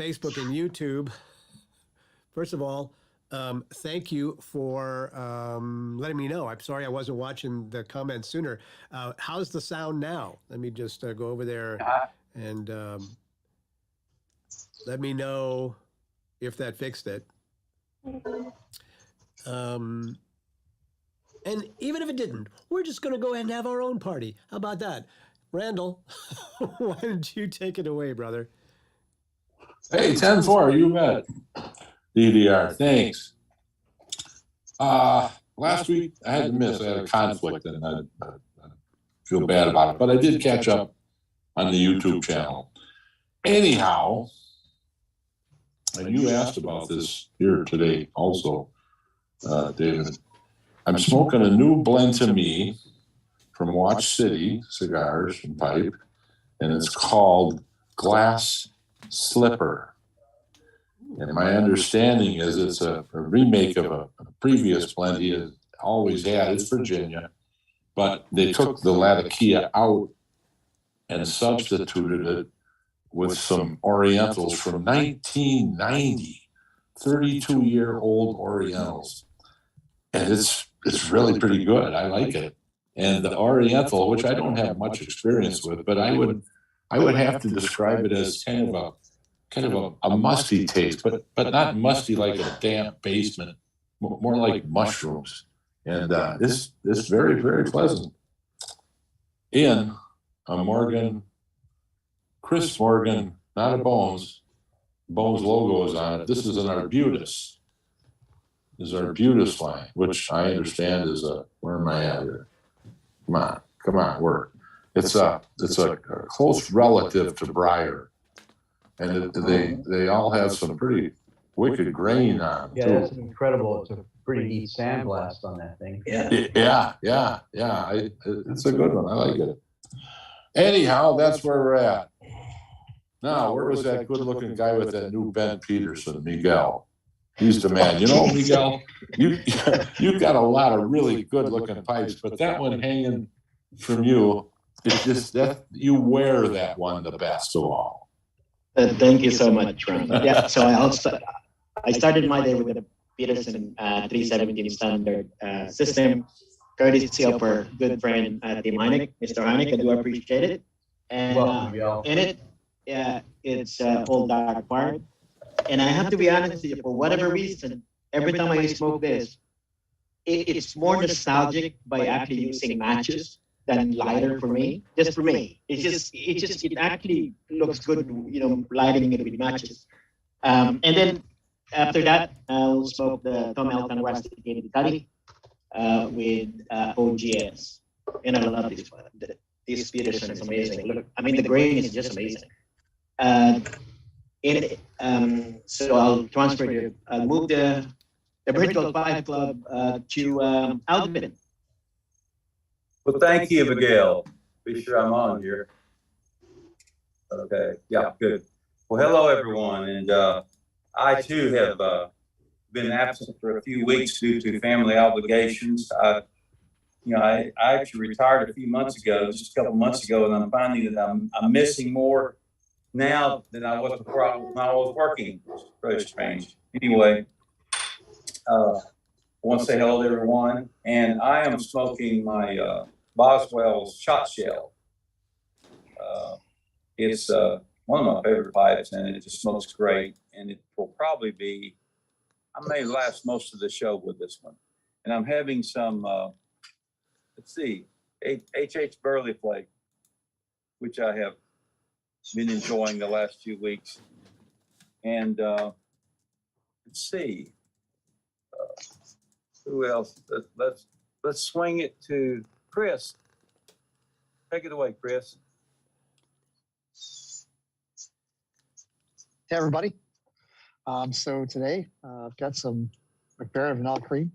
Facebook and YouTube. First of all, thank you for letting me know. I'm sorry I wasn't watching the comments sooner. How's the sound now? Let me just go over there and let me know if that fixed it. And even if it didn't, we're just going to go ahead and have our own party. How about that? Randall, why don't you take it away, brother? Hey, 10-4, you bet. DDR, thanks. Last week, I had to miss. I had a conflict, and I feel bad about it. But I did catch up on the YouTube channel. Anyhow, and you asked about this here today also, David. I'm smoking a new blend to me from Watch City Cigars and Pipe, and it's called Glass Slipper. And my understanding is it's a remake of a previous blend he had always had. It's Virginia, but they took the Latakia out and substituted it with some Orientals from 1990, 32-year-old Orientals. And it's really pretty good. I like it. And the Oriental, which I don't have much experience with, but I would have to describe it as kind of a musty taste, but not musty like a damp basement, more like mushrooms. And this very, very pleasant. In a Chris Morgan, not a Bones. Bones logo is on it. This is an Arbutus. This is Arbutus line, which I understand is where am I at here? Come on, work. It's a close relative to Briar. And they all have some pretty wicked grain on them, yeah, too. that's incredible. It's a pretty neat sandblast on that thing. Yeah. It's a good one. I like it. Anyhow, that's where we're at. Now, where was that good-looking guy with that new Dave Peterson, Miguel? He's the man. You know, Miguel, you've got a lot of really good-looking pipes, but that one hanging from you, it's just that you wear that one the best of all. Thank you so much, Ron. Yeah, so I started my day with a Peterson 317 standard system, courtesy of our good friend Tim Heineck, Mr. Heineck. I do appreciate it. And in it, it's all dark part. And I have to be honest with you, for whatever reason, every time I smoke this, it's more nostalgic by actually using matches than lighter for me. Just for me, it actually looks good, lighting it with matches. And then after that, I'll smoke the Tom Elton Rusticated Cuddy with OGS. And I love this one. This Peterson is amazing. Look, I mean, the grain is just amazing. So I'll I'll move the Virtual 5 Club to Alvin. Well, thank you, Miguel. Be sure I'm on here. Okay, yeah, good. Well, hello, everyone. And I, too, have been absent for a few weeks due to family obligations. I actually retired a few months ago, just a couple months ago, and I'm finding that I'm missing more now than I was before when I was working. It's very strange. Anyway, I want to say hello to everyone. And I am smoking my Boswell's Shot Shell. It's one of my favorite pipes, and it just smokes great. And it will probably be, I may last most of the show with this one. And I'm having some, let's see, H.H. Burley Flake, which I have been enjoying the last few weeks. And let's see, who else? Let's swing it to Chris. Take it away, Chris. Hey, everybody. So today I've got some McBaron vanilla cream,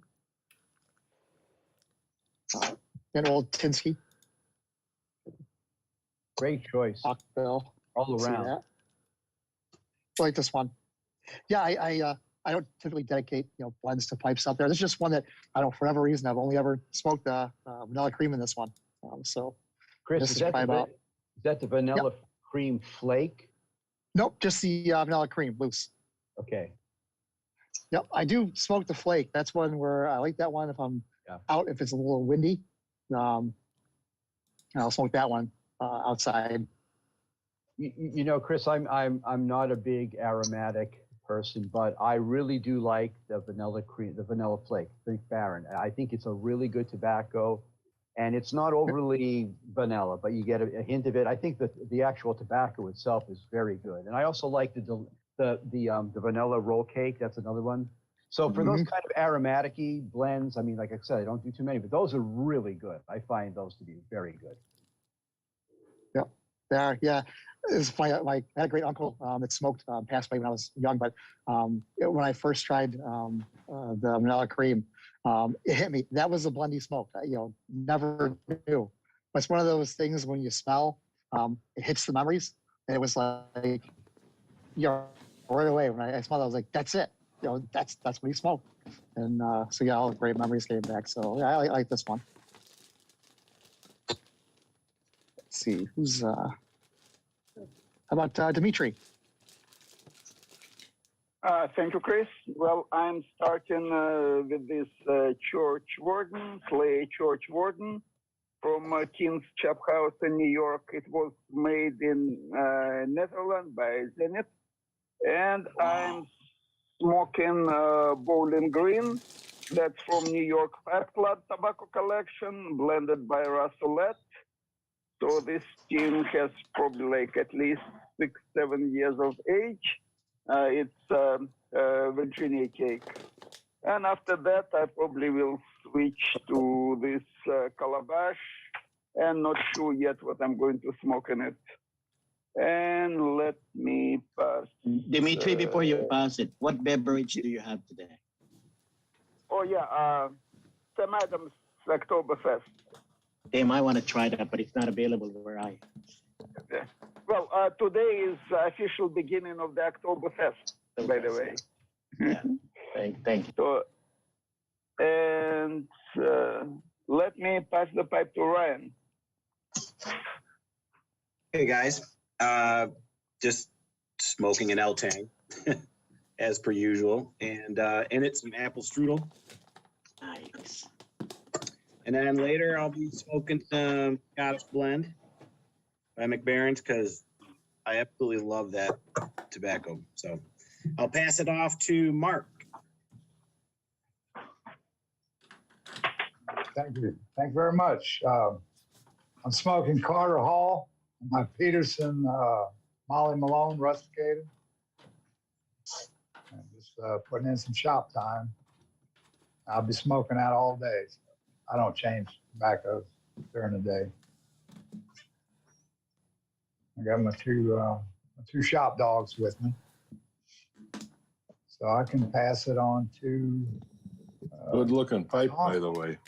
and old Tinsky. Great choice. Bill. All around. I like this one. Yeah, I don't typically dedicate blends to pipes out there. This is just one that I don't, for whatever reason, I've only ever smoked vanilla cream in this one. So Chris, this is that the vanilla cream flake? Nope, just the vanilla cream, loose. Okay. Yep, I do smoke the flake. That's one where I like that one if I'm out, if it's a little windy. I'll smoke that one outside. You know, Chris, I'm not a big aromatic person, but I really do like the vanilla cream, the vanilla flake, Think Baron. I think it's a really good tobacco, and it's not overly vanilla, but you get a hint of it. I think that the actual tobacco itself is very good, and I also like the vanilla roll cake. That's another one. So for those kind of aromatic-y blends, I mean, like I said, I don't do too many, but those are really good. I find those to be very good. Yeah. It's funny. I had a great uncle that smoked, passed away when I was young. But when I first tried the vanilla cream, it hit me. That was a blend he smoked. Never knew. But it's one of those things when you smell, it hits the memories. And it was like, right away when I smelled it, I was like, that's it. That's what he smoked. And so all the great memories came back. So yeah, I like this one. Let's see who's. How about Dimitri? Thank you, Chris. Well, I'm starting with this church warden, clay church warden from King's Chap House in New York. It was made in Netherlands by Zenith. And I'm smoking Bowling Green. That's from New York Fat Club Tobacco Collection, blended by Russelette. So this tin has probably like at least 6-7 years of age. It's Virginia cake. And after that, I probably will switch to this calabash, and not sure yet what I'm going to smoke in it. And let me pass. Dimitri, before you pass it, what beverage do you have today? Oh, yeah, Sam Adams Oktoberfest. They might want to try that, but it's not available where I am. Okay. Well, today is the official beginning of the Oktoberfest, by the way. Yeah. Thank you. So, and let me pass the pipe to Ryan. Hey guys, just smoking an L-Tang as per usual, and in it some apple strudel. Nice. And then later I'll be smoking some Scottish blend by McBaron's because I absolutely love that tobacco. So I'll pass it off to Mark. Thank you. Thank you very much. I'm smoking Carter Hall, my Peterson Molly Malone rusticated. And just putting in some shop time. I'll be smoking that all day. So I don't change tobaccos during the day. I got my two shop dogs with me. So I can pass it on to. Good looking pipe, by the way.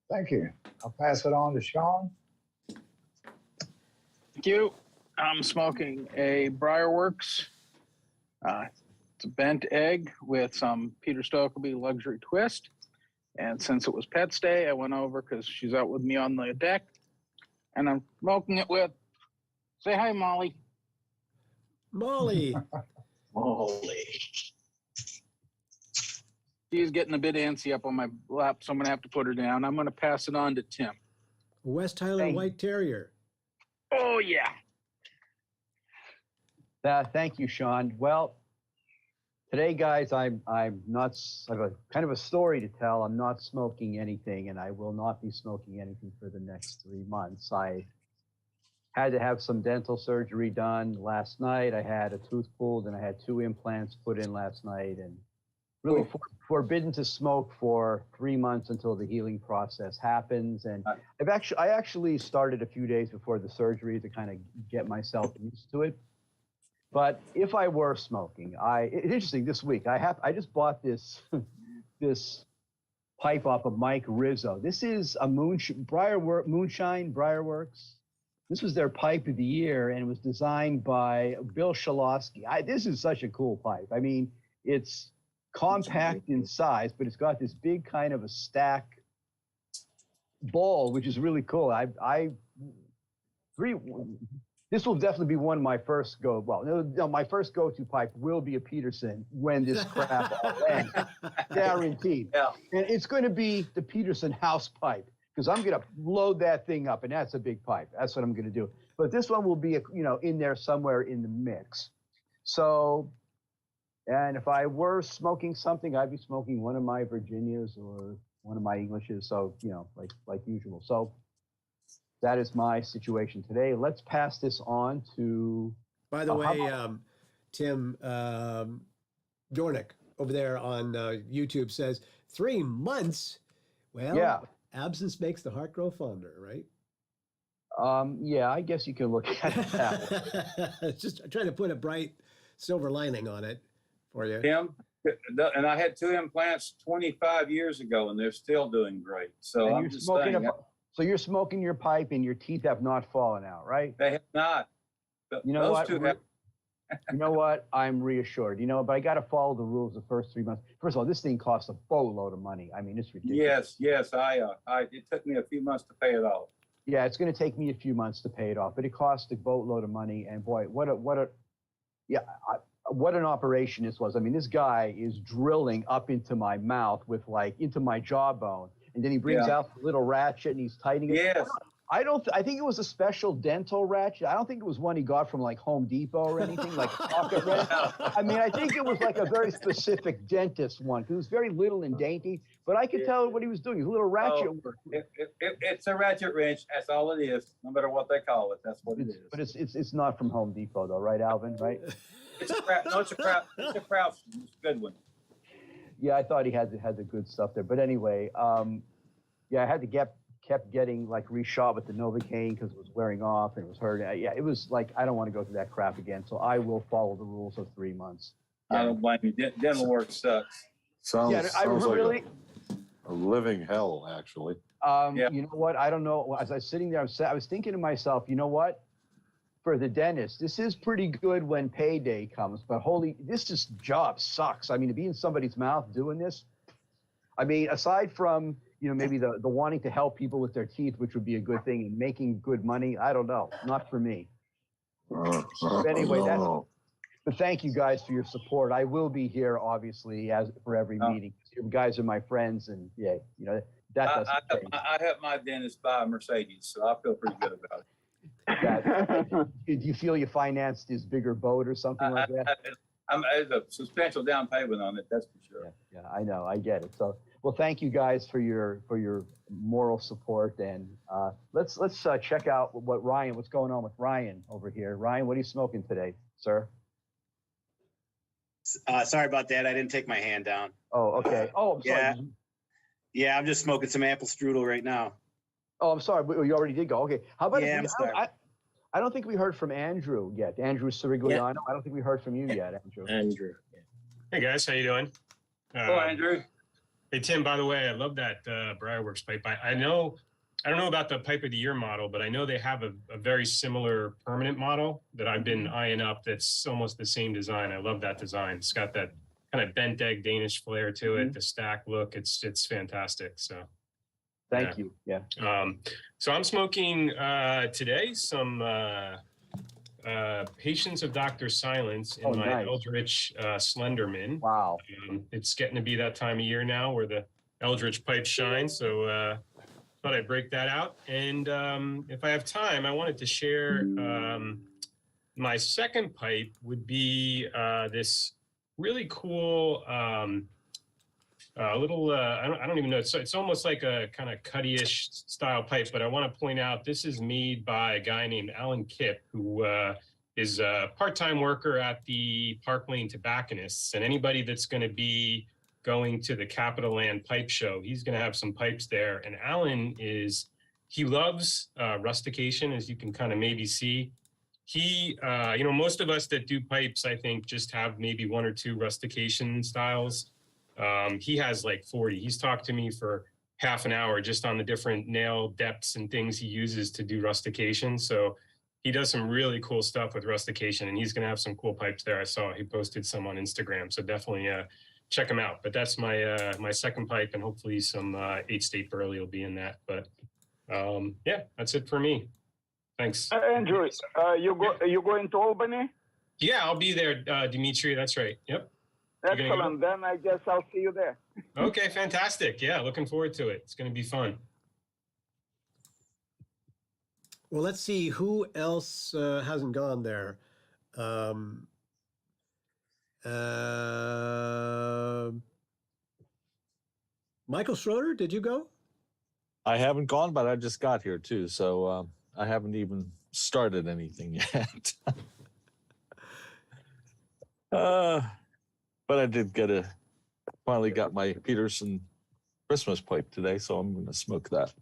Thank you. I'll pass it on to Sean. Thank you. I'm smoking a Briarworks. It's a bent egg with some Peter Stokely luxury twist. And since it was Pets Day, I went over because she's out with me on the deck. And I'm smoking it with, say hi, Molly. Molly. Holy. She's getting a bit antsy up on my lap, so I'm going to have to put her down. I'm going to pass it on to Tim. West Highland White Terrier. Oh, yeah. Thank you, Sean. Well, today, guys, I'm not. I have a kind of a story to tell. I'm not smoking anything, and I will not be smoking anything for the next 3 months. I had to have some dental surgery done last night. I had a tooth pulled, and I had 2 implants put in last night, and really forbidden to smoke for 3 months until the healing process happens. And I actually started a few days before the surgery to kind of get myself used to it. But if I were smoking, it's interesting. This week, I just bought this this pipe off of Mike Rizzo. This is a Moonshine Briarworks. This was their pipe of the year, and it was designed by Bill Shalosky. This is such a cool pipe. I mean, it's compact in size, but it's got this big kind of a stack bowl, which is really cool. This will definitely be one of my first go. Well, no, my first go-to pipe will be a Peterson when this crap all ends, guaranteed. Yeah. And it's going to be the Peterson house pipe because I'm going to load that thing up, and that's a big pipe. That's what I'm going to do. But this one will be, in there somewhere in the mix. So, and if I were smoking something, I'd be smoking one of my Virginias or one of my Englishes. So, like usual. So. That is my situation today. Let's pass this on to. By the way, Tim Dornick over there on YouTube says 3 months. Well, Yeah. Absence makes the heart grow fonder, right? Yeah, I guess you can look at it that way. Just trying to put a bright silver lining on it for you. Tim, and I had 2 implants 25 years ago, and they're still doing great. So And I'm you're just smoking saying. so you're smoking your pipe and your teeth have not fallen out, right? They have not. You know Those what? two have. You know what? I'm reassured. But I got to follow the rules the first 3 months. First of all, this thing costs a boatload of money. I mean, it's ridiculous. Yes. It took me a few months to pay it off. Yeah, it's going to take me a few months to pay it off, but it costs a boatload of money. And boy, what an operation this was. I mean, this guy is drilling up into my mouth into my jawbone. And then he brings out the little ratchet and he's tightening it. Yes. I think it was a special dental ratchet. I don't think it was one he got from like Home Depot or anything, like a pocket wrench. I mean, I think it was like a very specific dentist one because it was very little and dainty, but I could tell what he was doing. It was a little ratchet work. It's a ratchet wrench. That's all it is. No matter what they call it, that's what it is. But it's not from Home Depot though, right, Alvin? Right? It's a Craftsman. It's a good one. Yeah, I thought he had the good stuff there. But anyway, I had to kept getting like reshot with the Novocaine because it was wearing off and it was hurting. Yeah, it was like I don't want to go through that crap again. So I will follow the rules of 3 months. I don't blame you. Dental work sucks. Sounds really. like a living hell, actually. You know what? I don't know. As I was sitting there, I was thinking to myself, you know what? For the dentist, this is pretty good when payday comes, but this job sucks. I mean, to be in somebody's mouth doing this, I mean, aside from, maybe the wanting to help people with their teeth, which would be a good thing, and making good money, I don't know. Not for me. But anyway, but thank you guys for your support. I will be here, obviously, for every meeting. You guys are my friends, and that doesn't change. I helped my dentist buy a Mercedes, so I feel pretty good about it. Do you feel you financed his bigger boat or something like that? There's a substantial down payment on it, that's for sure. Yeah, I know, I get it. So, well, thank you guys for your moral support, and let's check out what's going on with Ryan over here. Ryan, what are you smoking today, sir? Sorry about that. I didn't take my hand down. Oh, okay. Oh, I'm sorry. Yeah, I'm just smoking some apple strudel right now. Oh, I'm sorry. You already did go. Okay. How about? Yeah, I'm sorry. I don't think we heard from Andrew yet. Andrew Sirigliano. Yeah. I don't think we heard from you yet, Andrew. Andrew. Hey guys, how you doing? Hello, Andrew. Hey Tim. By the way, I love that Briarworks pipe. I don't know about the pipe of the year model, but I know they have a very similar permanent model that I've been eyeing up. That's almost the same design. I love that design. It's got that kind of bent egg Danish flair to it. The stack look. It's fantastic. So. Thank you. Yeah. So I'm smoking today some Patience of Dr. Silence in my Eldritch Slenderman. Wow. It's getting to be that time of year now where the Eldritch pipes shine. So thought I'd break that out. And if I have time, I wanted to share my second pipe would be this really cool I don't even know. It's almost like a kind of cutty-ish style pipe, but I want to point out this is made by a guy named Alan Kipp, who is a part-time worker at the Park Lane Tobacconists. And anybody that's going to be going to the Capitol Land Pipe Show, he's going to have some pipes there. And Alan he loves rustication, as you can kind of maybe see. He, most of us that do pipes, I think, just have maybe 1 or 2 rustication styles. He has like 40. He's talked to me for half an hour just on the different nail depths and things he uses to do rustication. So he does some really cool stuff with rustication, and he's going to have some cool pipes there. I saw he posted some on Instagram, so definitely check him out. But that's my my second pipe, and hopefully some 8 State Burley will be in that. But yeah, that's it for me. Thanks. Andrew, you going to Albany? Yeah, I'll be there, Dimitri. That's right. Yep. You gonna go? Excellent. Then I guess I'll see you there. Okay, fantastic. Yeah, looking forward to it. It's going to be fun. Well, let's see who else hasn't gone there. Michael Schroeder, did you go? I haven't gone, but I just got here too, so I haven't even started anything yet. But I did finally got my Peterson Christmas pipe today, so I'm going to smoke that.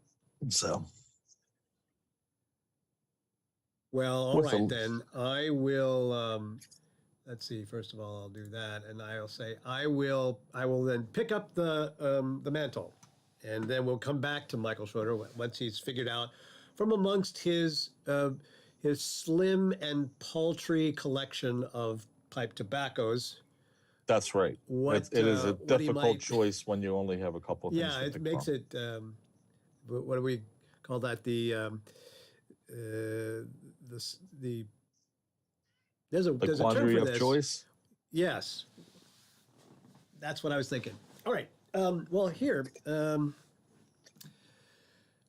So. Well, all right then. I will. Let's see. First of all, I'll do that, and I'll say I will then pick up the mantle, and then we'll come back to Michael Schroeder once he's figured out from amongst his slim and paltry collection of pipe tobaccos. That's right. It is a difficult choice when you only have a couple of things. Yeah, it makes it. What do we call that? There's a quandary term for of choice. Yes, that's what I was thinking. All right. Well, here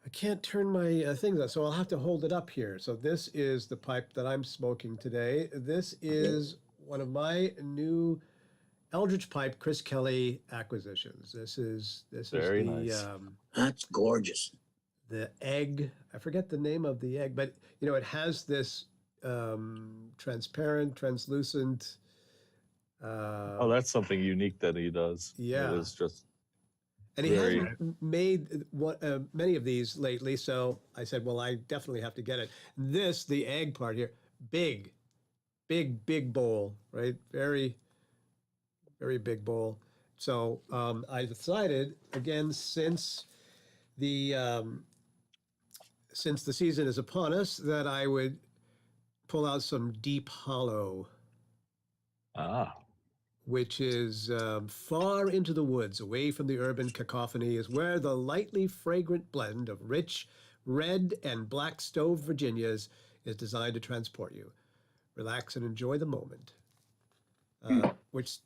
I can't turn my things on, so I'll have to hold it up here. So this is the pipe that I'm smoking today. This is one of my new Eldridge Pipe Chris Kelly acquisitions. This is very the nice. That's gorgeous. The egg. I forget the name of the egg, but it has this transparent, translucent. That's something unique that he does. Yeah, it is just. And he hasn't made many of these lately, so I said, well, I definitely have to get it. The egg part here, big bowl, right? Very, very big bowl. So I decided, again, since the season is upon us, that I would pull out some Deep Hollow. Which is far into the woods, away from the urban cacophony, is where the lightly fragrant blend of rich red and black stove Virginias is designed to transport you. Relax and enjoy the moment, which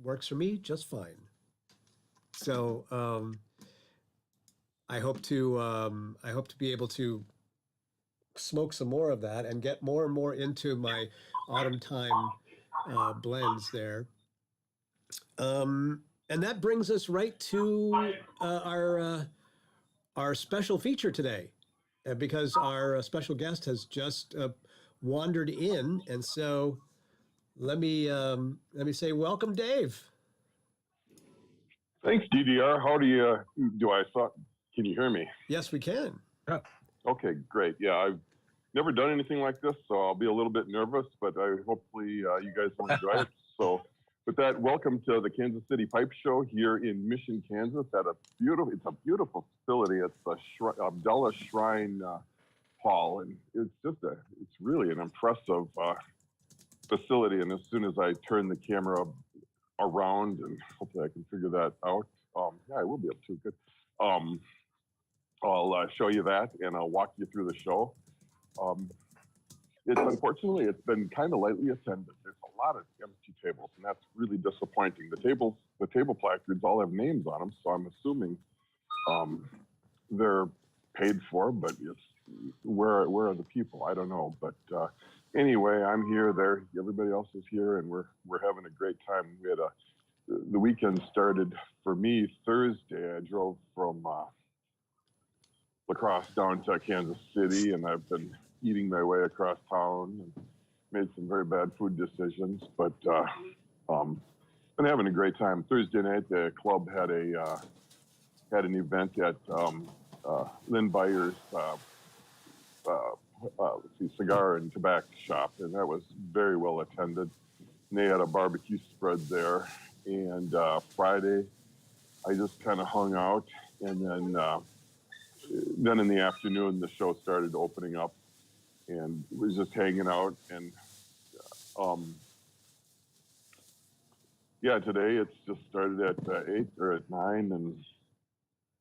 works for me just fine. So I hope to be able to smoke some more of that and get more and more into my autumn time blends there. And that brings us right to our special feature today, because our special guest has just wandered in, and so let me say welcome, Dave. Thanks, DDR. How do you can you hear me? Yes, we can. Yeah. Okay, great. Yeah, I've never done anything like this, so I'll be a little bit nervous, but hopefully you guys will enjoy it. So with that, welcome to the Kansas City Pipe Show here in Mission, Kansas it's a beautiful facility. It's the Abdullah Shrine Hall, and it's really an impressive facility. And as soon as I turn the camera around, and hopefully I can figure that out. Yeah, I will be able to. Good. I'll show you that, and I'll walk you through the show. Unfortunately, it's been kind of lightly attended. There's a lot of empty tables, and that's really disappointing. The table placards all have names on them, so I'm assuming they're paid for, but where are the people? I don't know. But anyway, I'm here. Everybody else is here, and we're having a great time. We had the weekend started for me Thursday. I drove from La Crosse down to Kansas City, and I've been eating my way across town and made some very bad food decisions, but been having a great time. Thursday night, the club had an event at Lynn Byer's cigar and tobacco shop, and that was very well attended. And they had a barbecue spread there, and Friday I just kind of hung out, and then in the afternoon the show started opening up, and was just hanging out. And today it's just started at 8 or at 9, and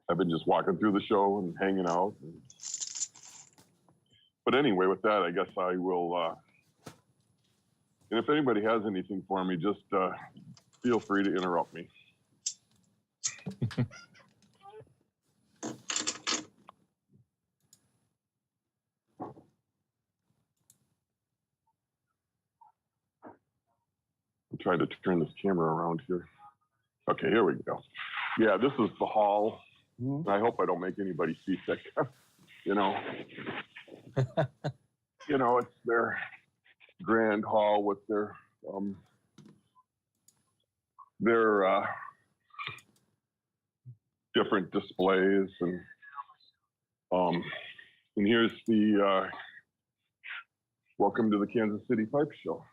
I've been just walking through the show and hanging out. And But anyway, with that, I guess I will. And if anybody has anything for me, just feel free to interrupt me. I'm trying to turn this camera around here. Okay, here we go. Yeah, this is the hall. I hope I don't make anybody seasick. You know, it's their grand hall with their different displays and here's the welcome to the Kansas City Pipe Show.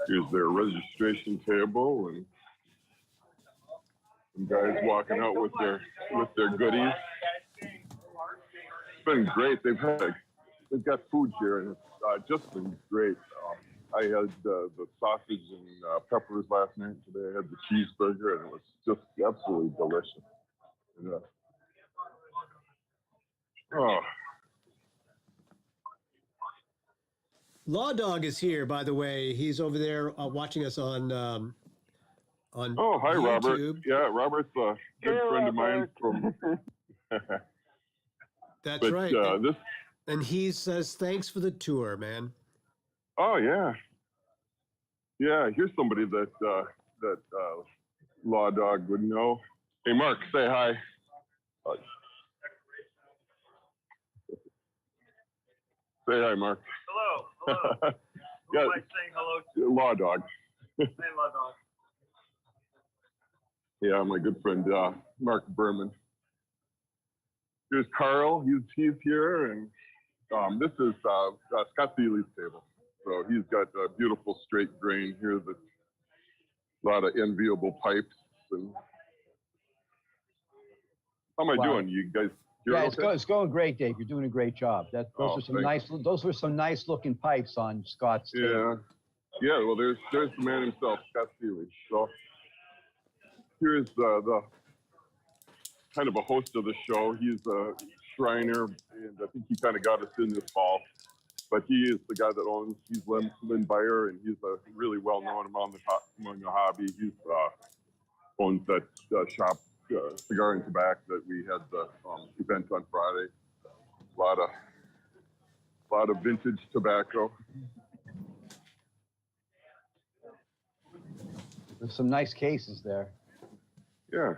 Here's their registration table and some guys walking out with their goodies. It's been great. They've got food here and it's just been great. I had the sausage and peppers last night. Today I had the cheeseburger and it was just absolutely delicious. And, oh. Law Dog is here, by the way. He's over there watching us on Oh, hi, YouTube. Robert. Yeah, Robert's a good friend of mine from. That's right. And he says thanks for the tour, man. Oh yeah, yeah. Here's somebody that Law Dog would know. Hey, Mark, say hi. Say hi, Mark. Hello. Who am I saying hello to? Law Dog. Hey, Law Dog. Yeah, my good friend Mark Berman. Here's Carl. He's here, and this is Scott Seeley's table. So he's got a beautiful straight grain here. That's a lot of enviable pipes. And how am I doing? You guys? Yeah, it's going great, Dave. You're doing a great job. Those were some nice looking pipes on Scott's table. Yeah. Well, there's the man himself, Scott Seeley. So here's the kind of a host of the show. He's a Shriner, and I think he kind of got us in this fall. But he is the guy that he's Lynn Beyer, and he's really well known among the hobby. He owns that shop, Cigar and Tobacco, that we had the event on Friday. A lot of vintage tobacco. There's some nice cases there. Yeah.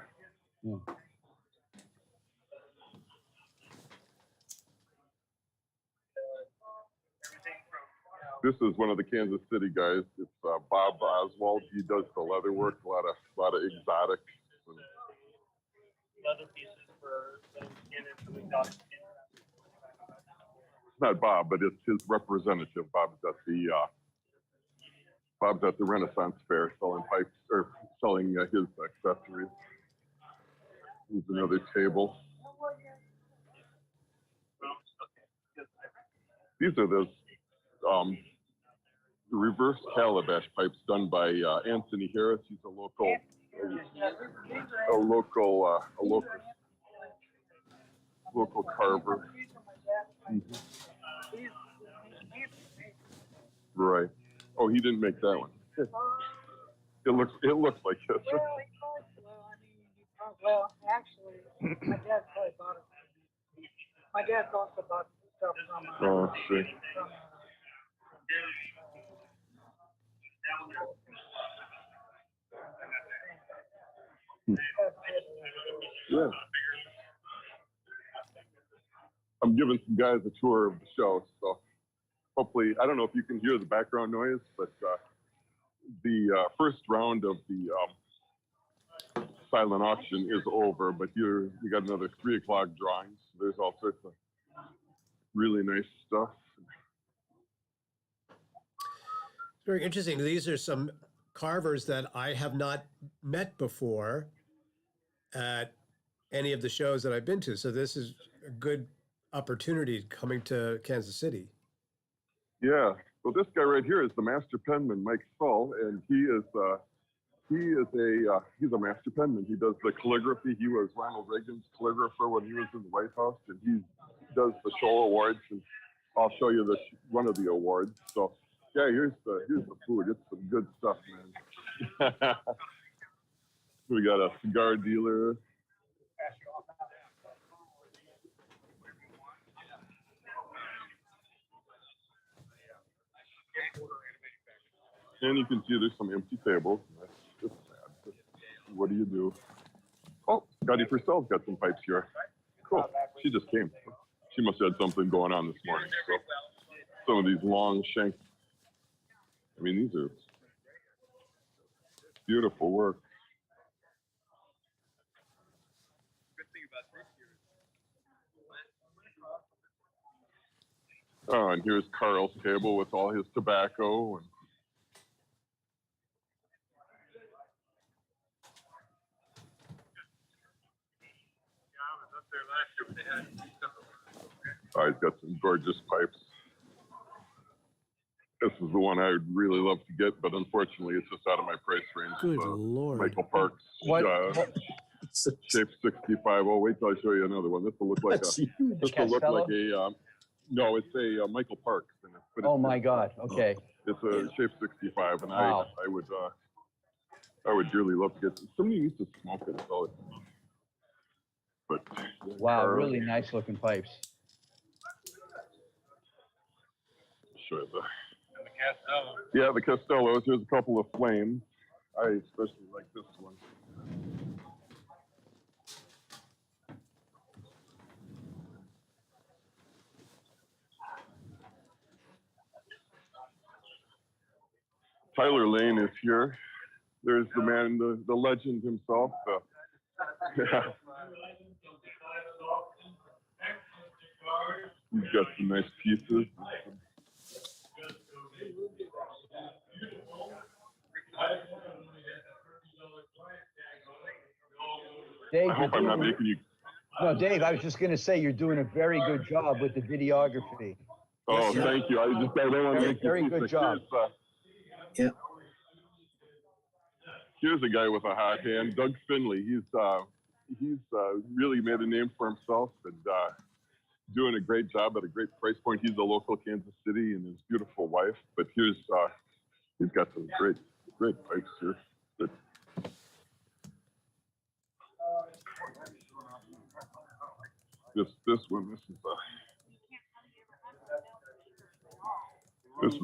This is one of the Kansas City guys. It's Bob Oswald. He does the leather work, a lot of exotic. Leather pieces for skin and some exotic skin. It's not Bob, but it's his representative. Bob's at the Renaissance Fair selling pipes or selling his accessories. Here's another table. These are those reverse calabash pipes done by Anthony Harris. He's a local carver. Mm-hmm. Right. Oh, he didn't make that one. It looks like this. Well, actually, my dad probably bought it. My dad also bought stuff from. Oh, see. Yeah. I'm giving some guys a tour of the show, so hopefully, I don't know if you can hear the background noise, but the first round of the silent auction is over, but you got another 3 o'clock drawings. There's all sorts of really nice stuff. Very interesting. These are some carvers that I have not met before at any of the shows that I've been to. So this is a good opportunity coming to Kansas City. Yeah. Well, this guy right here is the master penman, Mike Stull, and he is He's a master penman. He does the calligraphy. He was Ronald Reagan's calligrapher when he was in the White House, and he does the show awards. And I'll show you one of the awards. So yeah, here's the food. It's some good stuff, man. We got a cigar dealer. And you can see there's some empty tables. That's sad. What do you do? Oh, Scotty Purcell's got some pipes here. Cool. She just came. She must have had something going on this morning. So some of these long shanks. I mean, these are beautiful work. Oh, and here's Carl's table with all his tobacco and oh, he's got some gorgeous pipes. This is the one I would really love to get, but unfortunately, it's just out of my price range. Good Lord. Michael Parks. Shape 65. Oh, wait till I show you another one. This will look like no, it's a Michael Parks. But Oh my God. Okay. It's a Shape 65, and Wow. I would dearly love to get. Somebody needs to smoke it. So but Wow, really nice looking pipes. Show you yeah, the Castellos. Here's a couple of flames. I especially like this one. Tyler Lane is here. There's the man, the legend himself. He's got some nice pieces. Dave, I hope I'm not making you. No, Dave, I was just going to say you're doing a very good job with the videography. Oh, thank you. I don't want to make you very good job. Yeah. Here's a guy with a hot hand, Doug Finley. He's really made a name for himself and doing a great job at a great price point. He's a local Kansas City and his beautiful wife. But he's got some great pipes here. But this one, this is a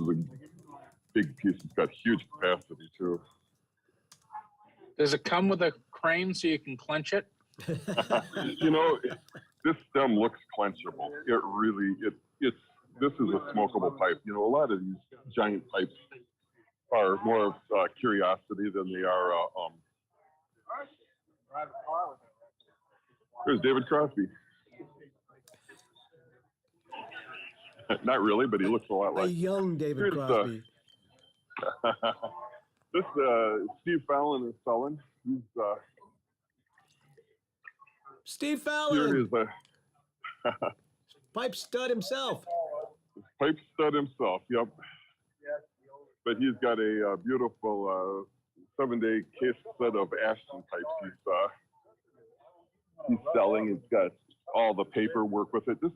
big piece. It's got huge capacity too. Does it come with a crane so you can clench it? You know, this stem looks clenchable. It really, this is a smokable pipe. You know, a lot of these giant pipes are more of curiosity than they are. There's David Crosby. Not really, but he looks a lot like a young David Crosby. This Steve Fallon is selling. He's Steve Fallon. Here is a pipe stud himself. Pipe stud himself. Yep. But he's got a beautiful 7-day case set of Ashton pipes. He's selling. It's got all the paperwork with it. This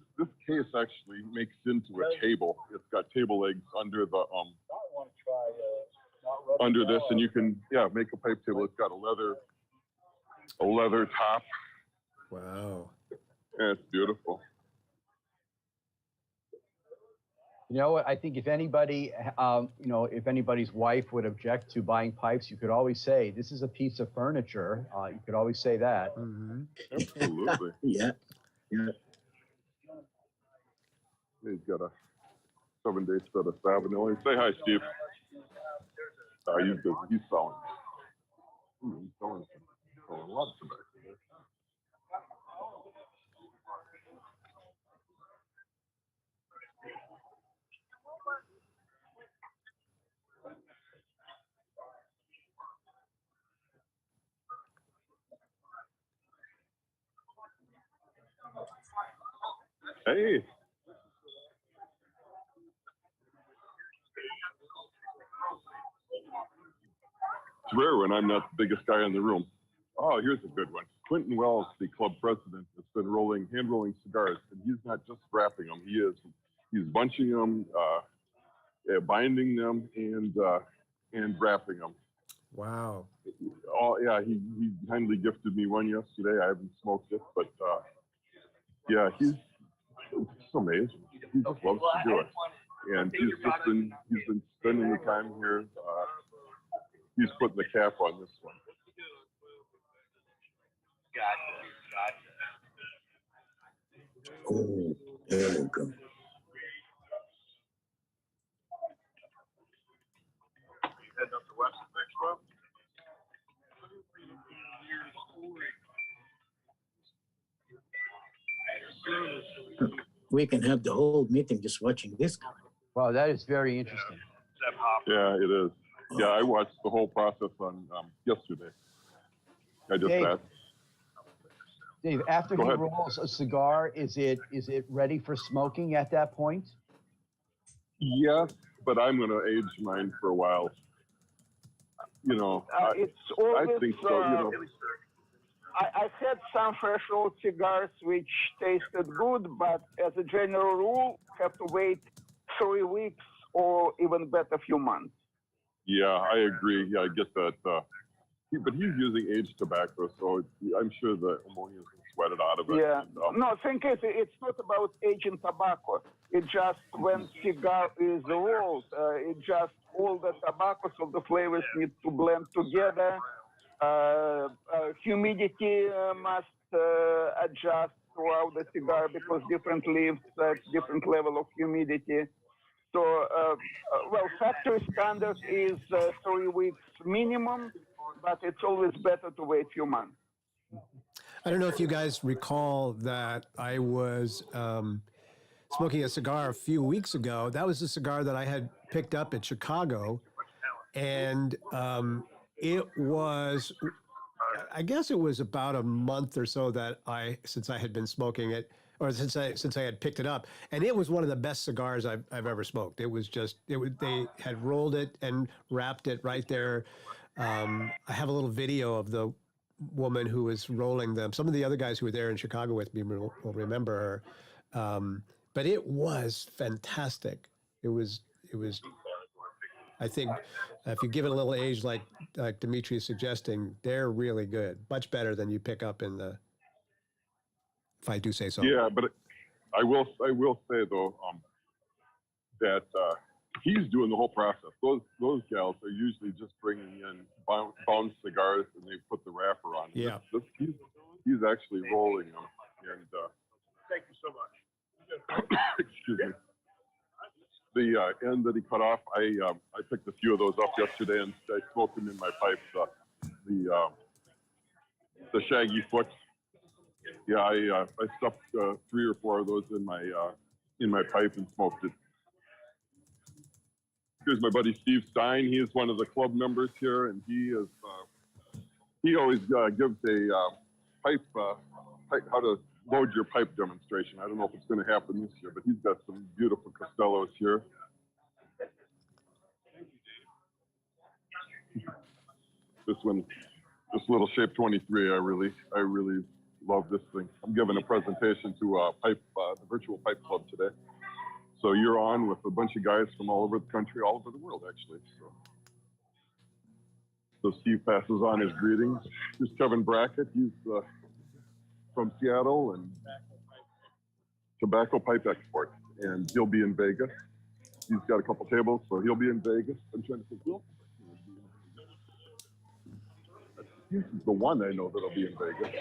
case actually makes into a table. It's got table legs under the under this, and you can make a pipe table. It's got a leather top. Wow. Yeah, it's beautiful. You know what? I think if anybody, if anybody's wife would object to buying pipes, you could always say, "This is a piece of furniture." You could always say that. Mm-hmm. Absolutely. Yeah. He's got a 7-day set of Savinelli. Say hi, Steve. He's good. He's selling. He's selling a lot of tobacco. Hey. rare when I'm not the biggest guy in the room. Oh, here's a good one. Quentin Wells, the club president, has been hand rolling cigars, and he's not just wrapping them. He's bunching them, binding them, and wrapping them. Wow. Oh yeah, he kindly gifted me one yesterday. I haven't smoked it, but yeah, it's amazing. He just loves to do it, and he's been spending the time here. He's putting the cap on this one. Oh, there we go. Heading up to West Expo. We can have the whole meeting just watching this guy. Wow, that is very interesting. Yeah, it is. Yeah, I watched the whole process on yesterday. I just asked. Dave, after Go he ahead. rolls a cigar, is it ready for smoking at that point? Yes, but I'm going to age mine for a while. You know, It's always, I think so. You know, I had some threshold cigars which tasted good, but as a general rule, have to wait 3 weeks or even better, few months. yeah, I agree. Yeah, I get that. But he's using aged tobacco, so I'm sure the ammonia is sweated out of it. Yeah. And, No, thing is, it's not about aging tobacco. It just when cigar is rolled, it just all the tobaccos of the flavors need to blend together. Humidity must adjust throughout the cigar because different leaves have different level of humidity. So, well, factory standard is 3 weeks minimum, but it's always better to wait a few months. I don't know if you guys recall that I was smoking a cigar a few weeks ago. That was a cigar that I had picked up in Chicago, and it was, I guess it was about a month or so that since I had been smoking it, or since I had picked it up, and it was one of the best cigars I've ever smoked. It was just they had rolled it and wrapped it right there. I have a little video of the woman who was rolling them. Some of the other guys who were there in Chicago with me will remember her. But it was fantastic. It was. I think if you give it a little age, like Dimitri is suggesting, they're really good. Much better than you pick up in the. If I do say so. yeah, but I will say though that he's doing the whole process. Those gals are usually just bringing in bound cigars and they put the wrapper on. Yeah. He's actually rolling them. And Thank you so much. excuse me. The end that he cut off, I picked a few of those up yesterday and I smoked them in my pipes. The shaggy foot. Yeah, I stuffed 3 or 4 of those in my pipe and smoked it. Here's my buddy Steve Stein. He is one of the club members here, and he always gives a pipe how to load your pipe demonstration. I don't know if it's going to happen this year, but he's got some beautiful Costellos here. This little Shape 23, I really love this thing. I'm giving a presentation to the Virtual Pipe Club today. So you're on with a bunch of guys from all over the country, all over the world, actually. So Steve passes on his greetings. Here's Kevin Brackett. He's from Seattle and tobacco pipe export, and he'll be in Vegas. He's got a couple tables, so he'll be in Vegas. I'm trying to think. He's the one I know that'll be in Vegas.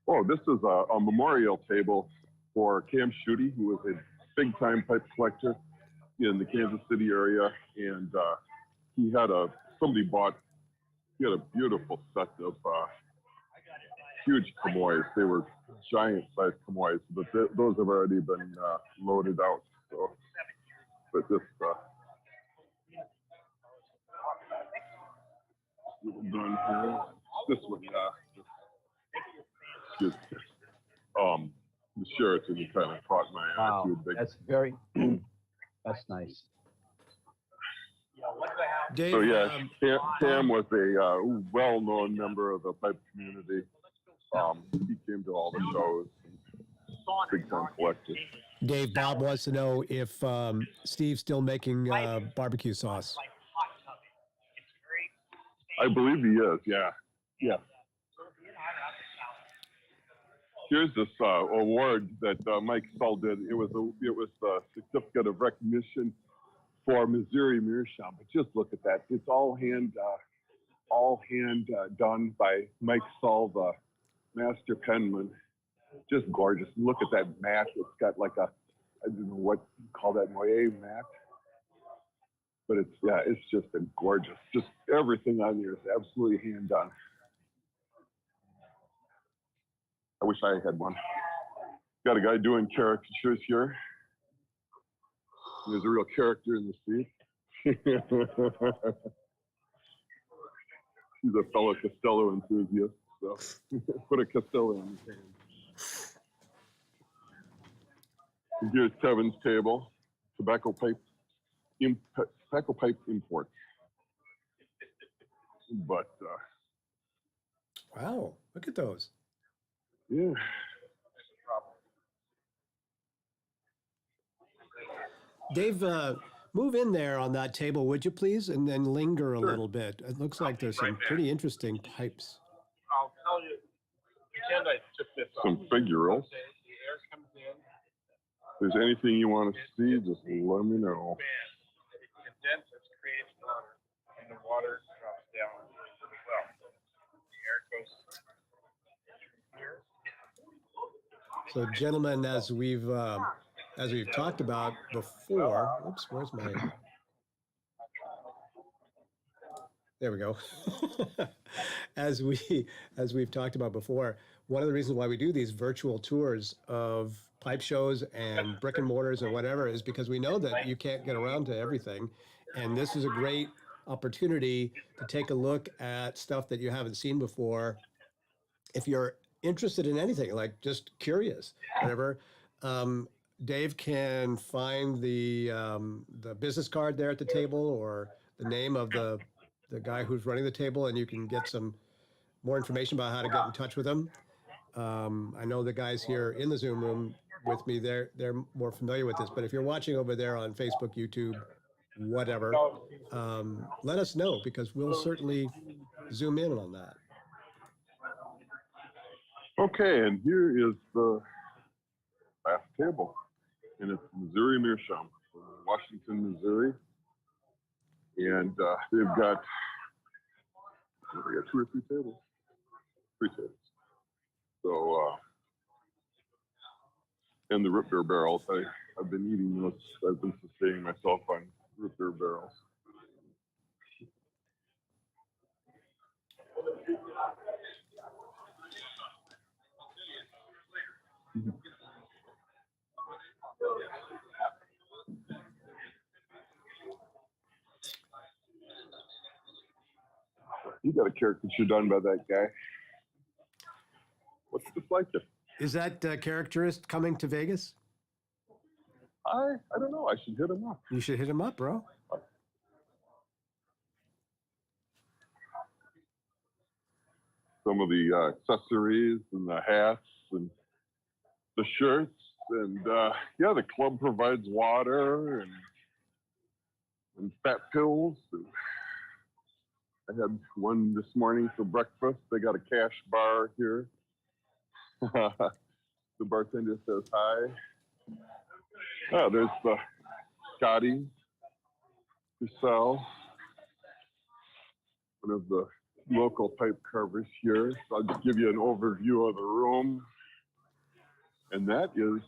But this is a memorial table for Cam Schutte, who was a big-time pipe collector in the Kansas City area, and he had a beautiful set of huge chamois. They were giant-sized chamois, but those have already been loaded out. So, but this done here. This one, excuse me. The Sheraton kind of caught my eye too big. That's nice. Yeah, what do I have? Dave, So yeah, Sam was a well-known member of the pipe community. He came to all the shows. Big time collector. Dave, Bob wants to know if Steve's still making barbecue sauce. I believe he is. Yeah. Yeah. Here's this award that Mike Sull did. It was the certificate of recognition for Missouri Meerschaum. But just look at that. It's all hand done by Mike Sull, the master penman. Just gorgeous. Look at that mat. It's got like I don't know what you call that, moire mat. But it's just a gorgeous. Just everything on here is absolutely hand done. I wish I had one. Got a guy doing caricatures here. There's a real character in the seat. He's a fellow Costello enthusiast, so put a Costello in his hand. And here's Kevin's table, tobacco pipe imports. But wow, look at those. Yeah. Dave, move in there on that table, would you please? And then linger a little bit. It looks like there's some pretty interesting pipes. I'll tell you, pretend I took this off. Some figurals. The air comes in. If there's anything you want to see, just let me know. It condenses, creates water, and the water drops down as well. The air goes here. So, gentlemen, as we've talked about before, oops, where's my? There we go. As we've talked about before, one of the reasons why we do these virtual tours of pipe shows and brick and mortars and whatever is because we know that you can't get around to everything, and this is a great opportunity to take a look at stuff that you haven't seen before. If you're interested in anything, like just curious, whatever, Dave can find the business card there at the table or the name of the guy who's running the table, and you can get some more information about how to get in touch with him. I know the guys here in the Zoom room with me, they're more familiar with this, but if you're watching over there on Facebook, YouTube, whatever, let us know because we'll certainly zoom in on that. Okay, and here is the last table, and it's Missouri Meerschaum, Washington, Missouri, and they've got 2 or 3 tables, 3 tables. So, and the root beer barrels. I've been eating those. I've been sustaining myself on root beer barrels. You got a caricature done by that guy. What's it like it? Is that caricaturist coming to Vegas? I don't know. I should hit him up. You should hit him up, bro. Some of the accessories and the hats and the shirts. And yeah, the club provides water and fat pills. And I had one this morning for breakfast. They got a cash bar here. The bartender says hi. Oh, there's the Scotty Purcell, one of the local pipe carvers here. So I'll just give you an overview of the room. And that is,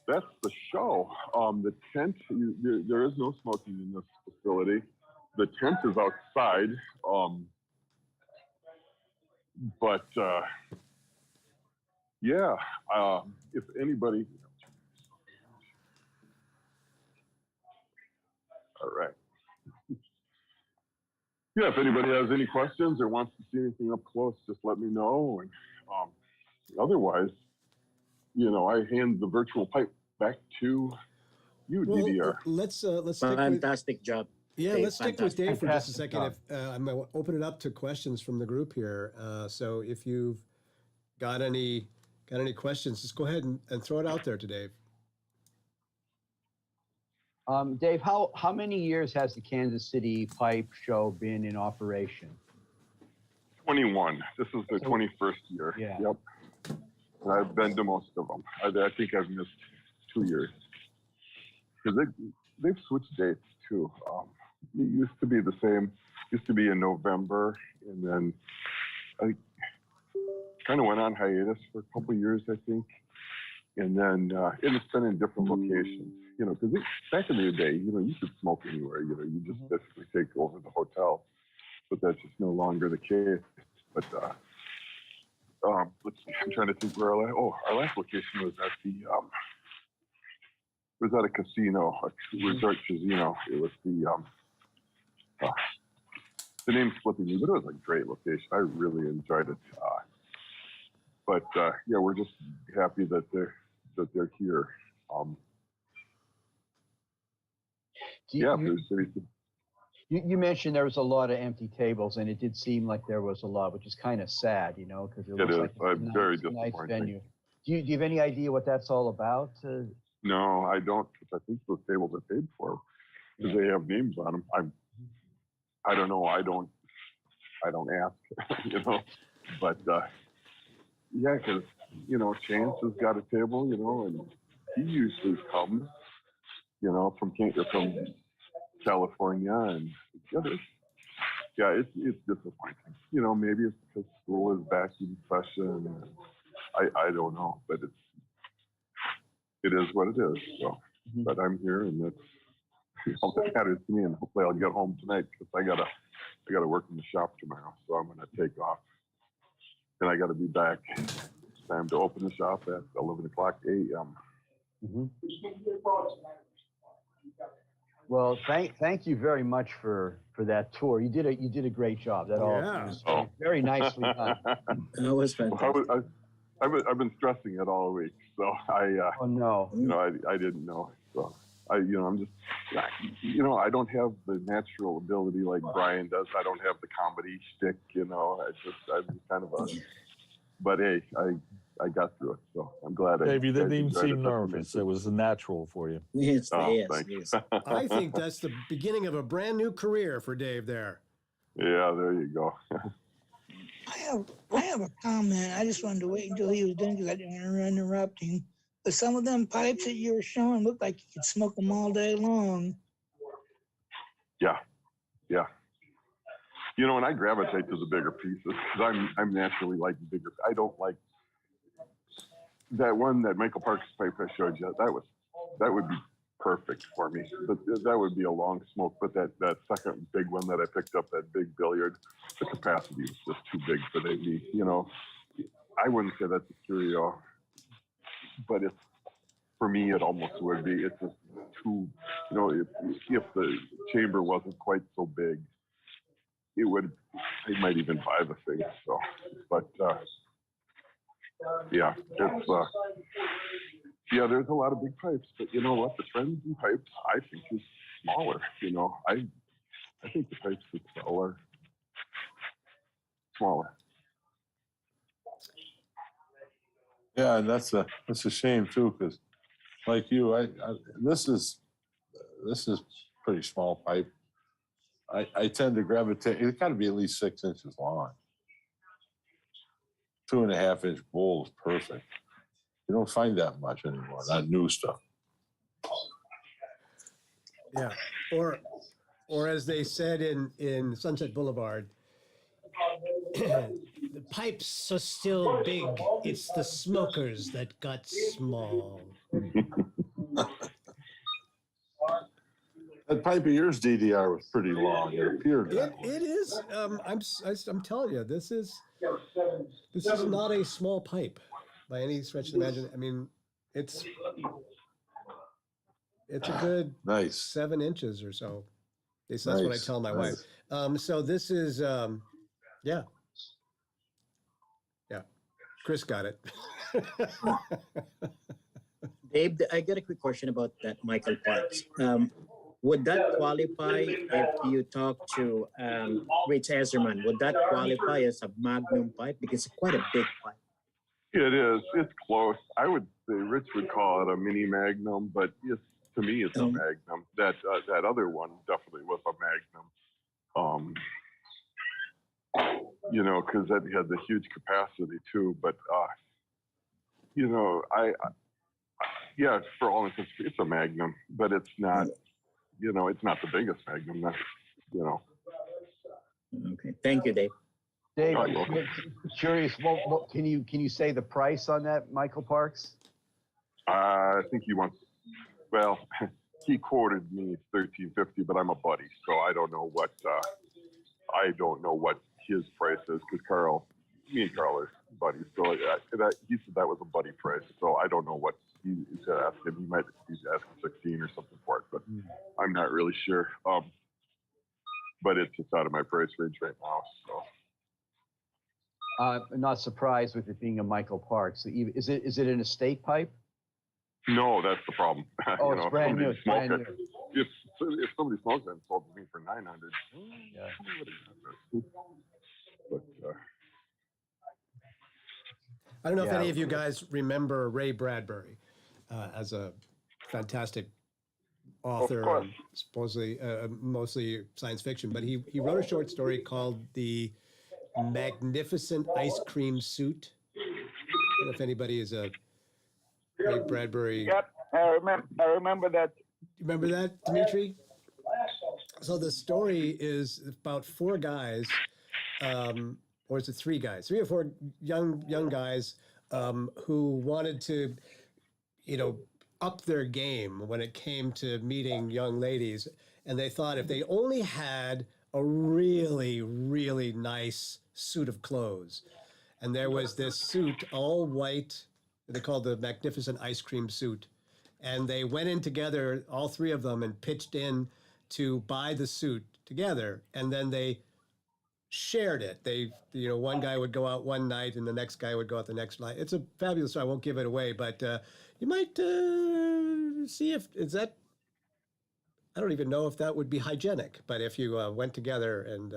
that's the show. The tent, there is no smoking in this facility. The tent is outside. But yeah, if anybody, all right. Yeah, if anybody has any questions or wants to see anything up close, just let me know. And otherwise, I hand the virtual pipe back to You, Well, DDR. let's stick with, Fantastic job. yeah, Dave, let's stick with fantastic. Dave for just a Fantastic second. If I'm going to open it up to questions from the group here. So if you've got any questions, just go ahead and throw it out there to Dave. Dave, how many years has the Kansas City Pipe Show been in operation? 21. This is the So- 21st year. Yeah. Yep. And I've been to most of them. I think I've missed 2 years. Because they've switched dates too. It used to be the same. Used to be in November, and then I kind of went on hiatus for a couple of years, I think. And then it's been in different locations. You know, because back in the day, you know, you could smoke anywhere. You know, you just basically take over the hotel. But that's just no longer the case. But let's see, I'm trying to think where our last location was at a casino, a resort casino. It was the name's slipping me, but it was a great location. I really enjoyed it. Yeah, we're just happy that they're here. You mentioned there was a lot of empty tables, and it did seem like there was a lot, which is kind of sad, you know, because it looks like it's very a nice disappointing. venue. Do you have any idea what that's all about? No, I don't. Because I think those tables are paid for because they have names on them. I don't know. I don't ask, you know. But yeah, because you know, Chance has got a table, you know, and he usually comes, you know, from California, and yeah, it's disappointing. You know, maybe it's because school is back in session. I don't know, but it is what it is. So, but I'm here, and that's all that matters to me. And hopefully, I'll get home tonight because I gotta work in the shop tomorrow. So I'm gonna take off, and I gotta be back. It's time to open the shop at 11 o'clock a.m. Well, thank you very much for that tour. You did a great job. That all was very nicely done. That was fantastic. I've been stressing it all week, so oh no, you know, I didn't know. So I'm just, you know, I don't have the natural ability like Brian does. I don't have the comedy shtick, you know. I'm kind of but hey, I got through it, so I'm glad. Dave, you didn't even seem it. nervous. It was natural for you. Yes, Thanks. I think that's the beginning of a brand new career for Dave there. Yeah, there you go. I have a comment. I just wanted to wait until he was done because I didn't want to interrupt him. But some of them pipes that you were showing looked like you could smoke them all day long. Yeah. You know, and I gravitate to the bigger pieces because I'm naturally like bigger. I don't like that one, that Michael Parks pipe I showed you. That would be perfect for me. But that would be a long smoke. But that second big one that I picked up, that big billiard, the capacity was just too big for me. You know, I wouldn't say that's a curio, but it's, for me, it almost would be. It's just too, you know, if the chamber wasn't quite so big, they might even buy the thing. So, but yeah, it's yeah, there's a lot of big pipes, but you know what? The trends in pipes, I think, is smaller. You know, I think the pipes that sell are smaller. Yeah, and that's a shame too, because like you, this is pretty small pipe. I tend to gravitate. It's got to be at least 6 inches long. 2.5-inch bowl is perfect. You don't find that much anymore. Not new stuff. Yeah, or as they said in Sunset Boulevard, the pipes are still big. It's the smokers that got small. That pipe of yours, DDR, was pretty long. It appeared that way. It is. I'm telling you, this is not a small pipe by any stretch of the imagination. I mean, it's a good nice 7 inches or so. At least that's what I tell my wife. So this is yeah. Chris got it. Dave, I got a quick question about that Michael Parks. Would that qualify if you talk to Rich Ezerman? Would that qualify as a magnum pipe? Because it's quite a big pipe. It is. It's close. I would say Rich would call it a mini magnum, but to me, it's a magnum. That other one definitely was a magnum. Because that had the huge capacity too. But yeah, for all intents, it's a magnum, but it's not. It's not the biggest magnum. That's. Okay. Thank you, Dave. Dave, You're welcome. curious, what can you say the price on that Michael Parks? I think he wants. Well, he quoted me $13.50, but I'm a buddy, so I don't know what. I don't know what his price is because me and Carl are buddies. So he said that was a buddy price. So I don't know what he said. Ask him. He's asking 16 or something for it, but I'm not really sure. But it's just out of my price range right now. So. I'm not surprised with it being a Michael Parks. Is it an estate pipe? No, that's the problem. Oh, it's brand new. It's brand new. If somebody smokes it and sold it to me for $900, yeah. But, I don't know if any of you guys remember Ray Bradbury as a fantastic author, and supposedly mostly science fiction, but he wrote a short story called The Magnificent Ice Cream Suit. I don't know if anybody is a Ray Bradbury. Yep, I remember that. Remember that, Dimitri? So the story is about four guys, or is it three guys? Three or four young guys who wanted to, up their game when it came to meeting young ladies. And they thought if they only had a really, really nice suit of clothes. And there was this suit, all white, they called the Magnificent Ice Cream Suit. And they went in together, all three of them, and pitched in to buy the suit together. And then they shared it. One guy would go out one night and the next guy would go out the next night. It's a fabulous story. I won't give it away, but you might see I don't even know if that would be hygienic, but if you went together and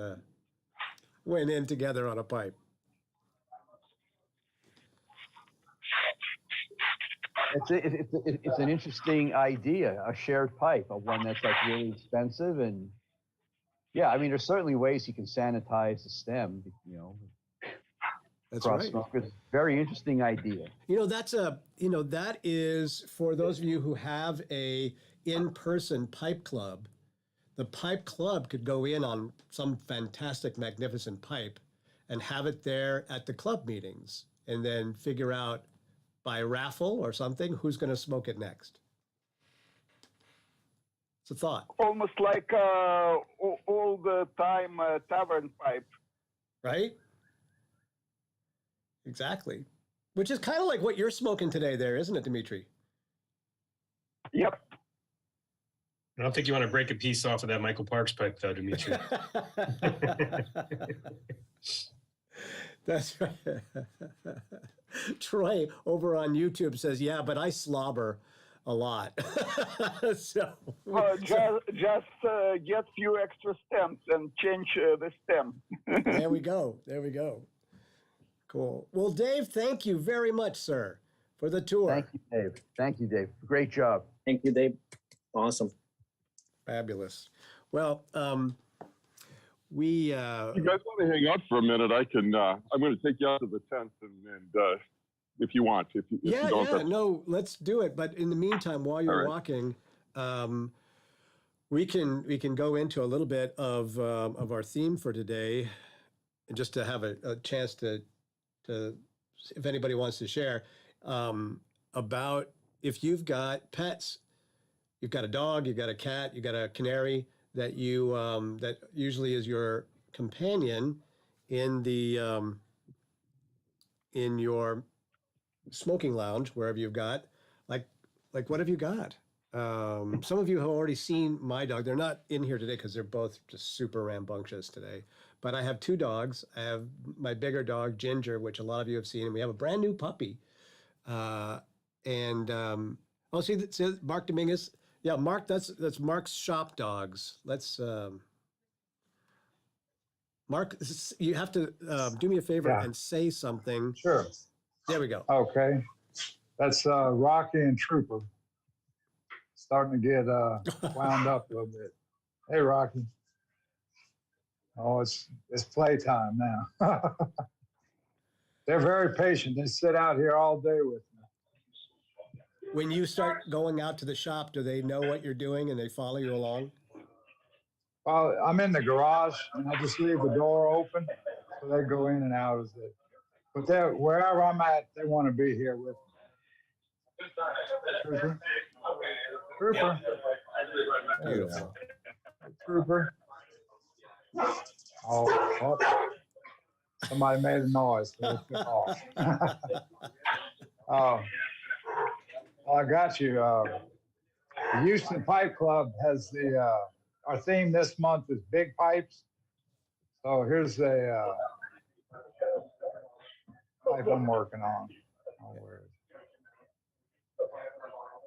went in together on a pipe. It's an interesting idea, a shared pipe, one that's like really expensive, and yeah, I mean, there's certainly ways you can sanitize the stem, That's right. Smokers. Very interesting idea. That is for those of you who have a in-person pipe club. The pipe club could go in on some fantastic, magnificent pipe and have it there at the club meetings, and then figure out by raffle or something who's going to smoke it next. It's a thought. Almost like all the time tavern pipe. Right? Exactly. Which is kind of like what you're smoking today there, isn't it, Dimitri? Yep. I don't think you want to break a piece off of that Michael Parks pipe, though, Dimitri. That's right. Troy over on YouTube says, "Yeah, but I slobber a lot." So just get few extra stems and change the stem. There we go. Cool. Well, Dave, thank you very much, sir, for the tour. Thank you, Dave. Great job. Thank you, Dave. Awesome. Fabulous. Well, we. you guys want to hang out for a minute? I can. I'm going to take you out to the tent, and if you want, if you don't. No, let's do it. But in the meantime, while you're walking, we can go into a little bit of our theme for today, and just to have a chance to if anybody wants to share about if you've got pets. You've got a dog, you've got a cat, you've got a canary that you that usually is your companion in the in your smoking lounge, wherever you've got. Like what have you got? Some of you have already seen my dog. They're not in here today because they're both just super rambunctious today. But I have two dogs. I have my bigger dog, Ginger, which a lot of you have seen, and we have a brand new puppy. And Oh, see Mark Dominguez. Yeah, Mark. That's Mark's shop dogs. Let's Mark. You have to do me a favor Yeah. and say something. Sure. There we go. Okay. That's Rocky and Trooper. Starting to get wound up a little bit. Hey, Rocky. Oh, it's playtime now. They're very patient. They sit out here all day with me. When you start going out to the shop, do they know what you're doing and they follow you along? Well, I'm in the garage and I just leave the door open, so they go in and out as they. But they're wherever I'm at, they want to be here with me. Trooper. Trooper. There you go. Trooper. Oh, somebody made a noise. So they took off. Oh, I got you. The Houston Pipe Club has our theme this month is big pipes. So here's the pipe I'm working on. Oh, where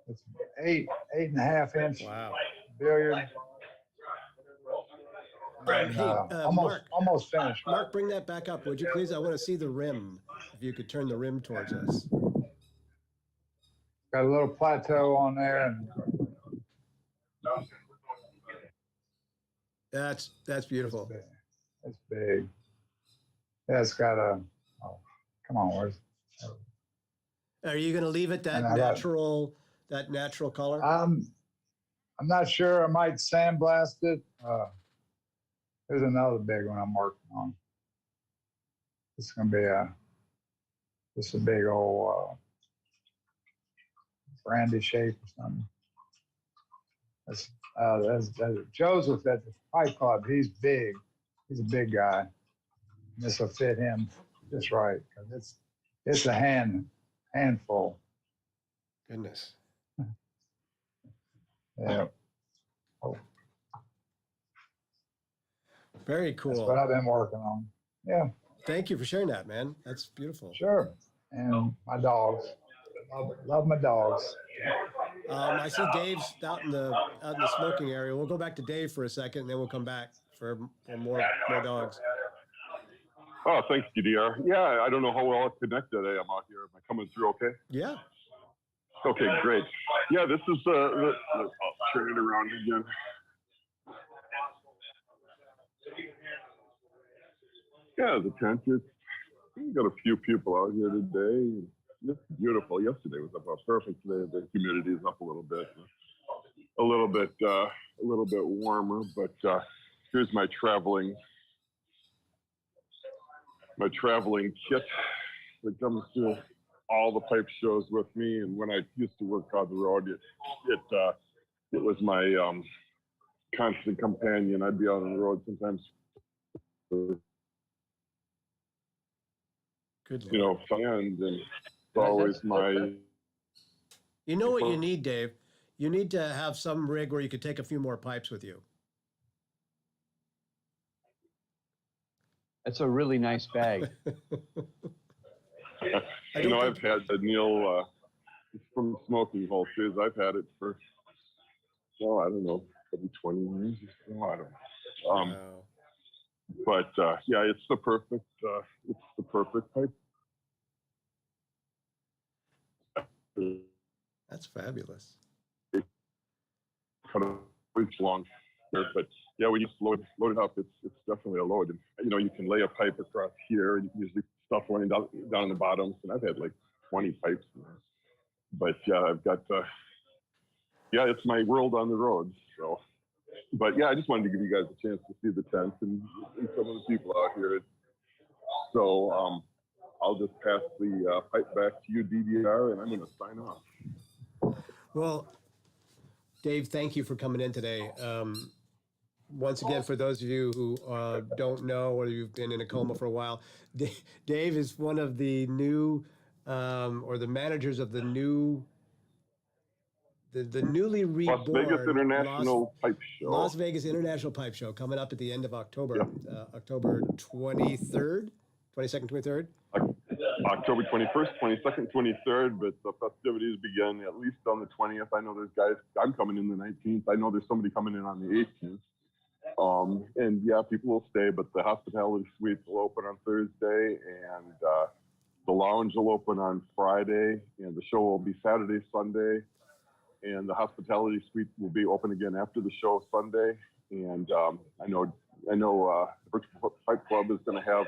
is it? It's 8.5 inch billiard. And, almost finished. Mark, bring that back up, would you please? I want to see the rim. If you could turn the rim towards us. Got a little plateau on there, and that's beautiful. It's big. Yeah, it's got a. Oh, come on, where's? Are you going to leave it that natural color? I'm not sure. I might sandblast it. There's another big one I'm working on. It's gonna be just a big old brandy shape or something. That's Joseph at the Pipe Club. He's big. He's a big guy. This will fit him just right because it's a handful. Goodness. Yeah. Oh. Very cool. That's what I've been working on. Yeah. Thank you for sharing that, man. That's beautiful. Sure. And my dogs. Love my dogs. I see Dave's out in the smoking area. We'll go back to Dave for a second, and then we'll come back for more dogs. Oh, thanks, GDR. Yeah, I don't know how well connected I am out here. Am I coming through okay? Yeah. Okay, great. Yeah, this is I'll turn it around again. Yeah, the tent is. We got a few people out here today. It's beautiful. Yesterday was about perfect. Today the humidity is up a little bit warmer. But here's my traveling kit that comes to all the pipe shows with me. And when I used to work on the road, it was my constant companion. I'd be out on the road sometimes. Good. And it's always my. You know what you need, Dave? You need to have some rig where you could take a few more pipes with you. That's a really nice bag. I've had the Neil from Smoking Hole Shoes. I've had it for, I don't know, maybe 20 years or so. I don't know. Wow. But yeah, it's the perfect pipe. That's fabulous. Kind of weeks long, but yeah, when you load it up, it's definitely a load. And you can lay a pipe across here, and you can usually stuff running down in the bottoms. And I've had like 20 pipes in there. But yeah, I've got it's my world on the road. So, but yeah, I just wanted to give you guys a chance to see the tent and some of the people out here. So I'll just pass the pipe back to you, DDR, and I'm going to sign off. Well, Dave, thank you for coming in today. Once again, for those of you who don't know or you've been in a coma for a while, Dave is one of the new or the managers of the newly reborn Las Vegas International Pipe Show. Las Vegas International Pipe Show coming up at the end of October, October 23rd, 22nd, 23rd. October 21st, 22nd, 23rd, but the festivities begin at least on the 20th. I know there's guys, I'm coming in the 19th. I know there's somebody coming in on the 18th. And yeah, people will stay, but the hospitality suites will open on Thursday, and the lounge will open on Friday, and the show will be Saturday, Sunday, and the hospitality suite will be open again after the show Sunday. And I know Virtual Pipe Club is going to have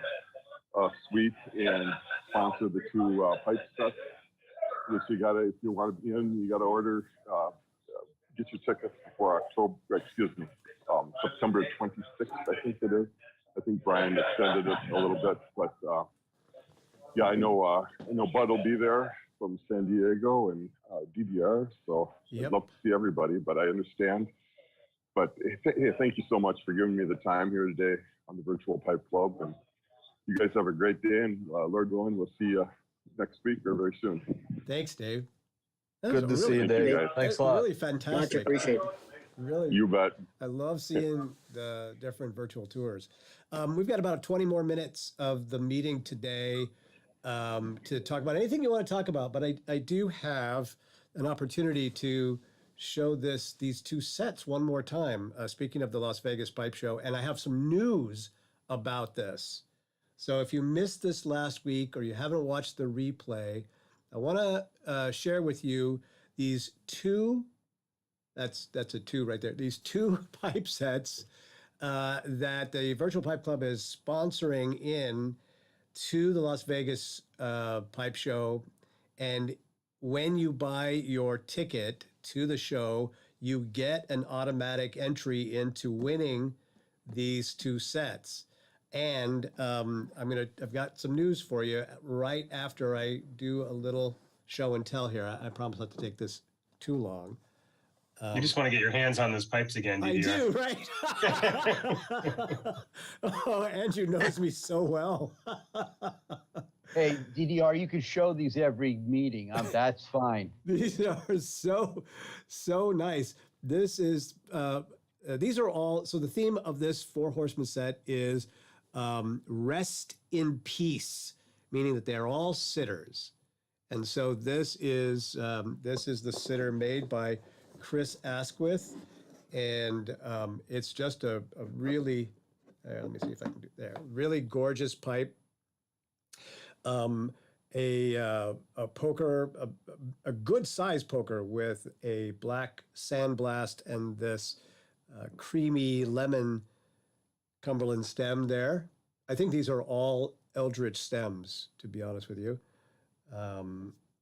a suite and sponsor the two pipe sets, which you gotta, if you want to be in, you gotta order, get your tickets before September 26th, I think it is. I think Brian extended it a little bit, but yeah, I know Bud will be there from San Diego and DDR, so I'd love to see everybody, but I understand. But hey, thank you so much for giving me the time here today on the Virtual Pipe Club, and you guys have a great day, and Lord willing, we'll see you next week or very soon. Thanks, Dave. Good to see you, Dave. Thanks a lot. Really fantastic. Much appreciated. Really, you bet. I love seeing the different virtual tours. We've got about 20 more minutes of the meeting today to talk about anything you want to talk about, but I do have an opportunity to show these two sets one more time. Speaking of the Las Vegas Pipe Show, and I have some news about this. So if you missed this last week or you haven't watched the replay, I want to share with you these two. That's a two right there. These two pipe sets that the Virtual Pipe Club is sponsoring in to the Las Vegas Pipe Show. And when you buy your ticket to the show, you get an automatic entry into winning these two sets. And I've got some news for you right after I do a little show and tell here. I promise not to take this too long. You just want to get your hands on those pipes again, DDR. I do, right? Oh, Andrew knows me so well. Hey, DDR, you can show these every meeting. That's fine. These are so nice. This is these are all. So the theme of this Four Horsemen set is rest in peace, meaning that they're all sitters. And so this is the sitter made by Chris Asquith, and it's just a really let me see if I can do there. Really gorgeous pipe. A poker, a good size poker with a black sandblast and this creamy lemon Cumberland stem there. I think these are all Eldridge stems, to be honest with you.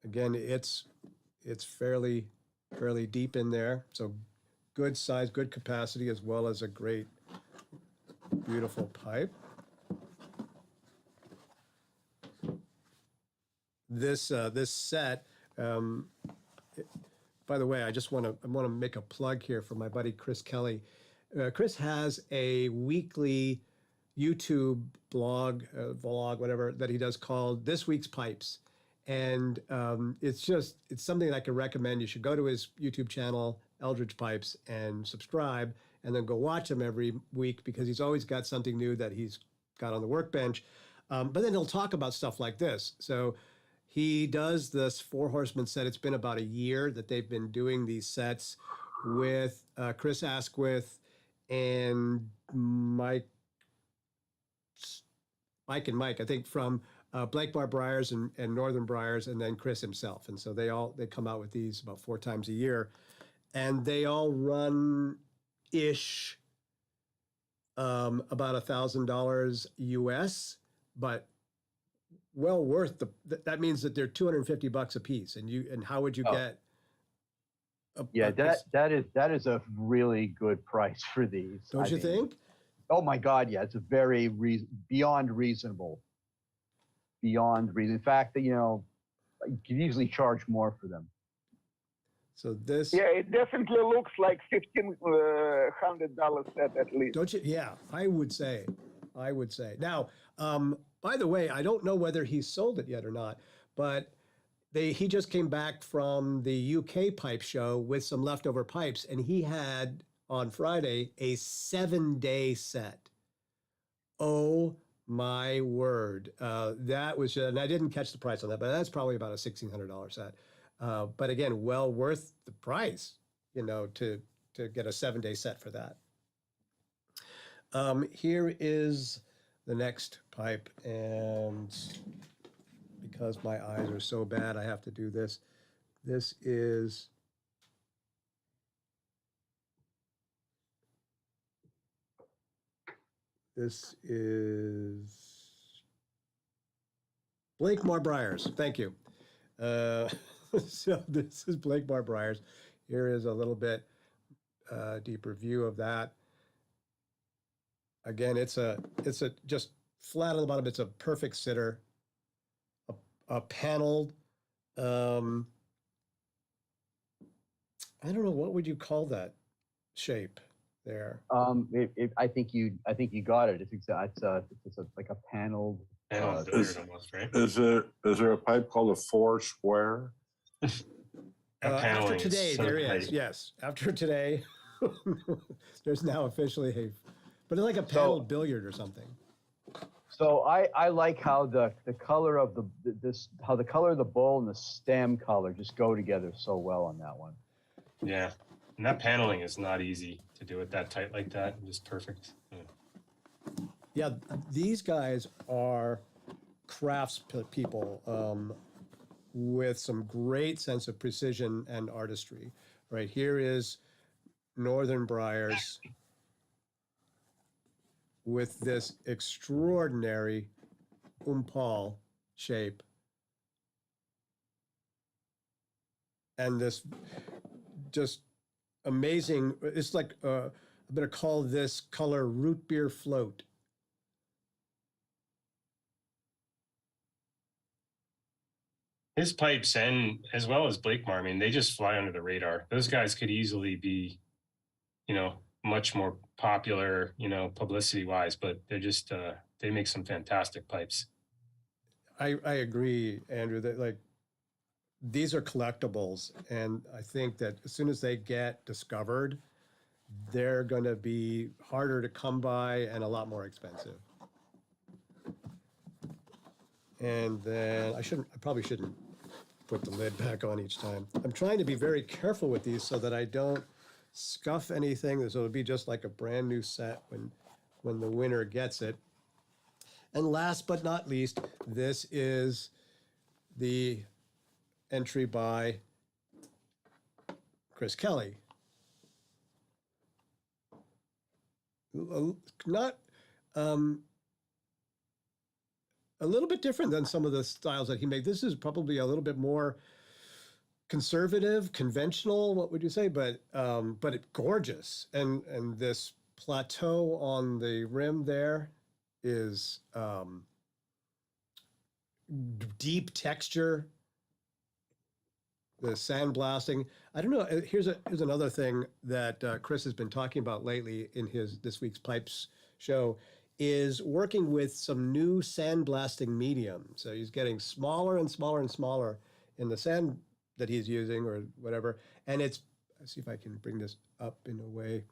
Again, it's fairly deep in there, so good size, good capacity, as well as a great, beautiful pipe. This set, by the way, I want to make a plug here for my buddy Chris Kelly. Chris has a weekly YouTube blog, vlog, whatever, that he does called This Week's Pipes. And it's something that I can recommend. You should go to his YouTube channel, Eldridge Pipes, and subscribe, and then go watch him every week, because he's always got something new that he's got on the workbench. But then he'll talk about stuff like this. So he does this Four Horsemen set. It's been about a year that they've been doing these sets with Chris Asquith and Mike and Mike, I think, from Blake Bar Briars and Northern Briars, and then Chris himself. And so they come out with these about 4 times a year, and they all run ish about $1,000 US, but well worth that means that they're $250 a piece. And how would you get? That is a really good price for these. Don't you think? Oh my God, yeah, it's a very beyond reasonable. Beyond reason. In fact, you can easily charge more for them. So this. Yeah, it definitely looks like $1,500 set at least. Don't you? Yeah, I would say. Now, by the way, I don't know whether he's sold it yet or not, but he just came back from the UK pipe show with some leftover pipes, and he had on Friday a 7-day set. Oh My word, that was, and I didn't catch the price on that, but that's probably about a $1,600 set. But again, well worth the price, to get a 7-day set for that. Here is the next pipe, and because my eyes are so bad, I have to do this. This is Blake Briars. Thank you. So this is Blake Briars. Here is a little bit deeper view of that. Again, it's a just flat on the bottom. It's a perfect sitter, a paneled. I don't know, what would you call that shape there? I think you got it. It's like a paneled. Is there a pipe called a 4 square? After today, there is. Yes, after today, there's now officially but it's like a paneled billiard or something. So I like how the color of how the color of the bowl and the stem color just go together so well on that one. Yeah, and that paneling is not easy to do it that tight like that. Just perfect. Yeah, these guys are craftspeople with some great sense of precision and artistry. Right here is Northern Briars with this extraordinary umpal shape and this just amazing. It's like I better call this color root beer float. His pipes, and as well as Blakemore, I mean, they just fly under the radar. Those guys could easily be, much more popular, publicity wise, but they're just, they make some fantastic pipes. I agree, Andrew, that these are collectibles. And I think that as soon as they get discovered, they're going to be harder to come by and a lot more expensive. And then I probably shouldn't put the lid back on each time. I'm trying to be very careful with these so that I don't scuff anything. So it'll be just like a brand new set when the winner gets it. And last but not least, this is the entry by Chris Kelly. Not a little bit different than some of the styles that he made. This is probably a little bit more conservative, conventional, what would you say? But it's gorgeous. And this plateau on the rim there is deep texture. The sandblasting. I don't know. Here's another thing that Chris has been talking about lately in this week's Pipes show, is working with some new sandblasting medium. So he's getting smaller and smaller and smaller in the sand that he's using or whatever. And let's see if I can bring this up in a way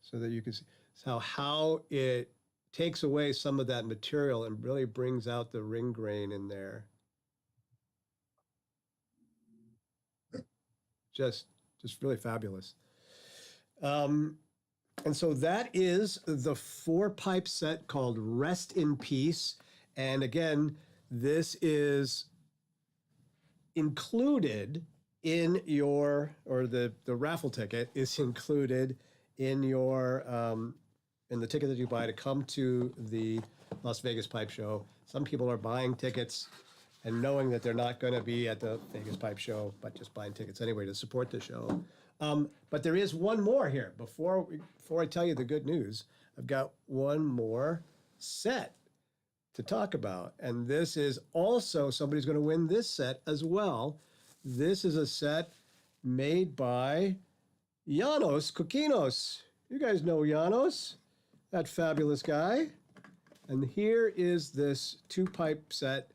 so that you can see how it takes away some of that material and really brings out the ring grain in there. Just really fabulous. And so that is the 4-pipe set called Rest in Peace. And again, this is included in the raffle ticket is included in in the ticket that you buy to come to the Las Vegas Pipe Show. Some people are buying tickets and knowing that they're not going to be at the Vegas Pipe Show, but just buying tickets anyway to support the show. But there is one more here. Before I tell you the good news, I've got one more set to talk about. And this is also, somebody's going to win this set as well. This is a set made by Janos Kokinos. You guys know Janos, that fabulous guy. And here is this 2-pipe set,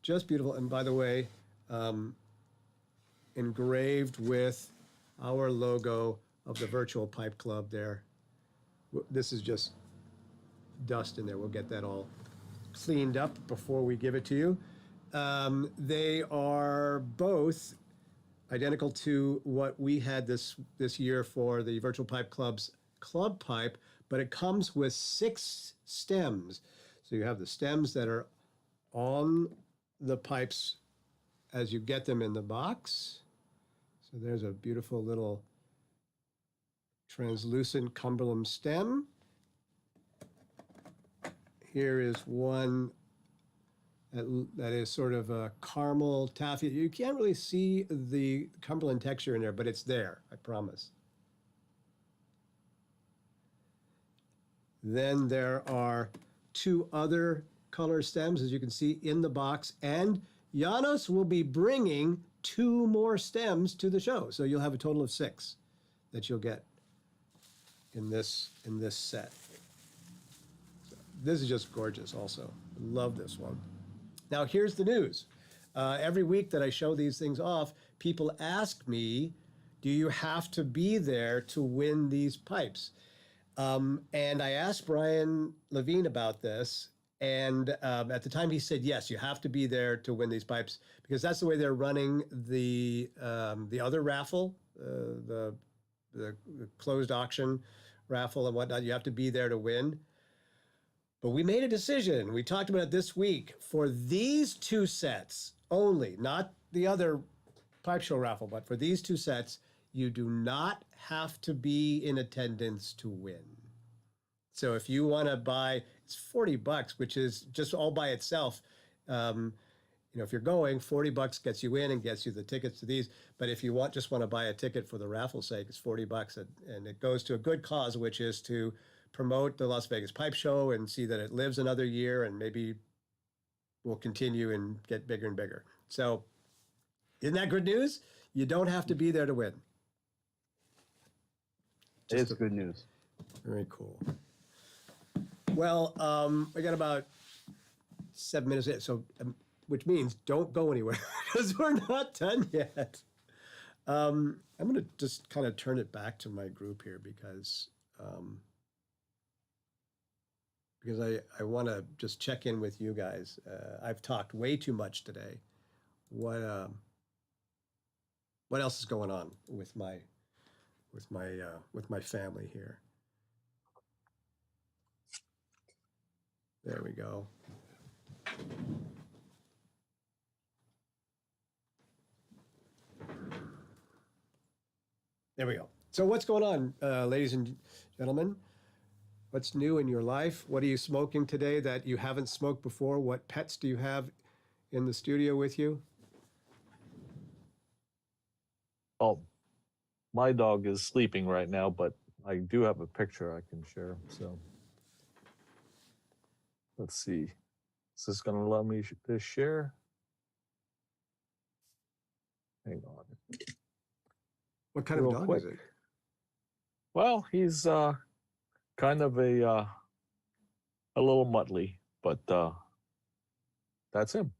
just beautiful. And by the way, engraved with our logo of the Virtual Pipe Club there. This is just dust in there. We'll get that all cleaned up before we give it to you. They are both identical to what we had this year for the Virtual Pipe Club's club pipe, but it comes with 6 stems. So you have the stems that are on the pipes as you get them in the box. So there's a beautiful little translucent Cumberland stem. Here is one that is sort of a caramel taffy. You can't really see the Cumberland texture in there, but it's there, I promise. Then there are 2 other color stems, as you can see in the box, and Janos will be bringing 2 more stems to the show. So you'll have a total of 6 that you'll get in this set. So this is just gorgeous also. Love this one. Now here's the news. Every week that I show these things off, people ask me, do you have to be there to win these pipes? And I asked Brian Levine about this, and at the time he said, yes, you have to be there to win these pipes, because that's the way they're running the other raffle, the closed auction raffle and whatnot. You have to be there to win. But we made a decision. We talked about it this week. For these 2 sets only, not the other pipe show raffle, but for these 2 sets, you do not have to be in attendance to win. So if you want to buy, it's $40, which is just all by itself. If you're going, $40 gets you in and gets you the tickets to these. But if you just want to buy a ticket for the raffle's sake, it's $40, and it goes to a good cause, which is to promote the Las Vegas Pipe Show and see that it lives another year and maybe will continue and get bigger and bigger. So isn't that good news? You don't have to be there to win. It's good news. Very cool. Well, we got about 7 minutes in, so which means don't go anywhere because we're not done yet. I'm going to just kind of turn it back to my group here because I want to just check in with you guys. I've talked way too much today. What else is going on with my family here? There we go. There we go. So what's going on, ladies and gentlemen? What's new in your life? What are you smoking today that you haven't smoked before? What pets do you have in the studio with you? Oh, my dog is sleeping right now, but I do have a picture I can share. So let's see. Is this going to allow me to share? Hang on. What kind of dog is it? Well, he's kind of a little muttly, but that's him.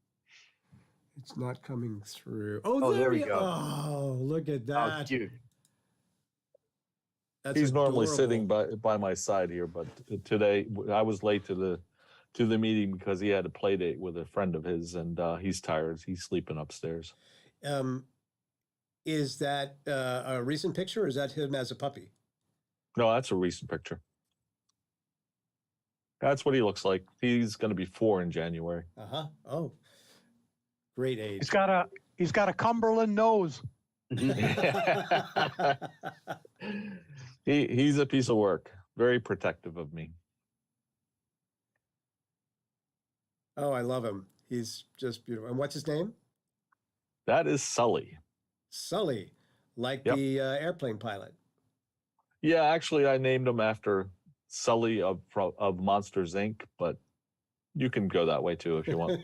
It's not coming through. Oh, there we go. Oh, look at that. How cute. That's He's normally adorable. sitting by my side here, but today I was late to the meeting because he had a play date with a friend of his, and he's tired. He's sleeping upstairs. Is that a recent picture, or is that him as a puppy? No, that's a recent picture. That's what he looks like. He's going to be 4 in January. Uh-huh. Oh, great age. He's got a Cumberland nose. He's a piece of work. Very protective of me. Oh, I love him. He's just beautiful. And what's his name? That is Sully. Sully, like the airplane pilot. Yeah, actually, I named him after Sully of Monsters, Inc., but you can go that way too if you want.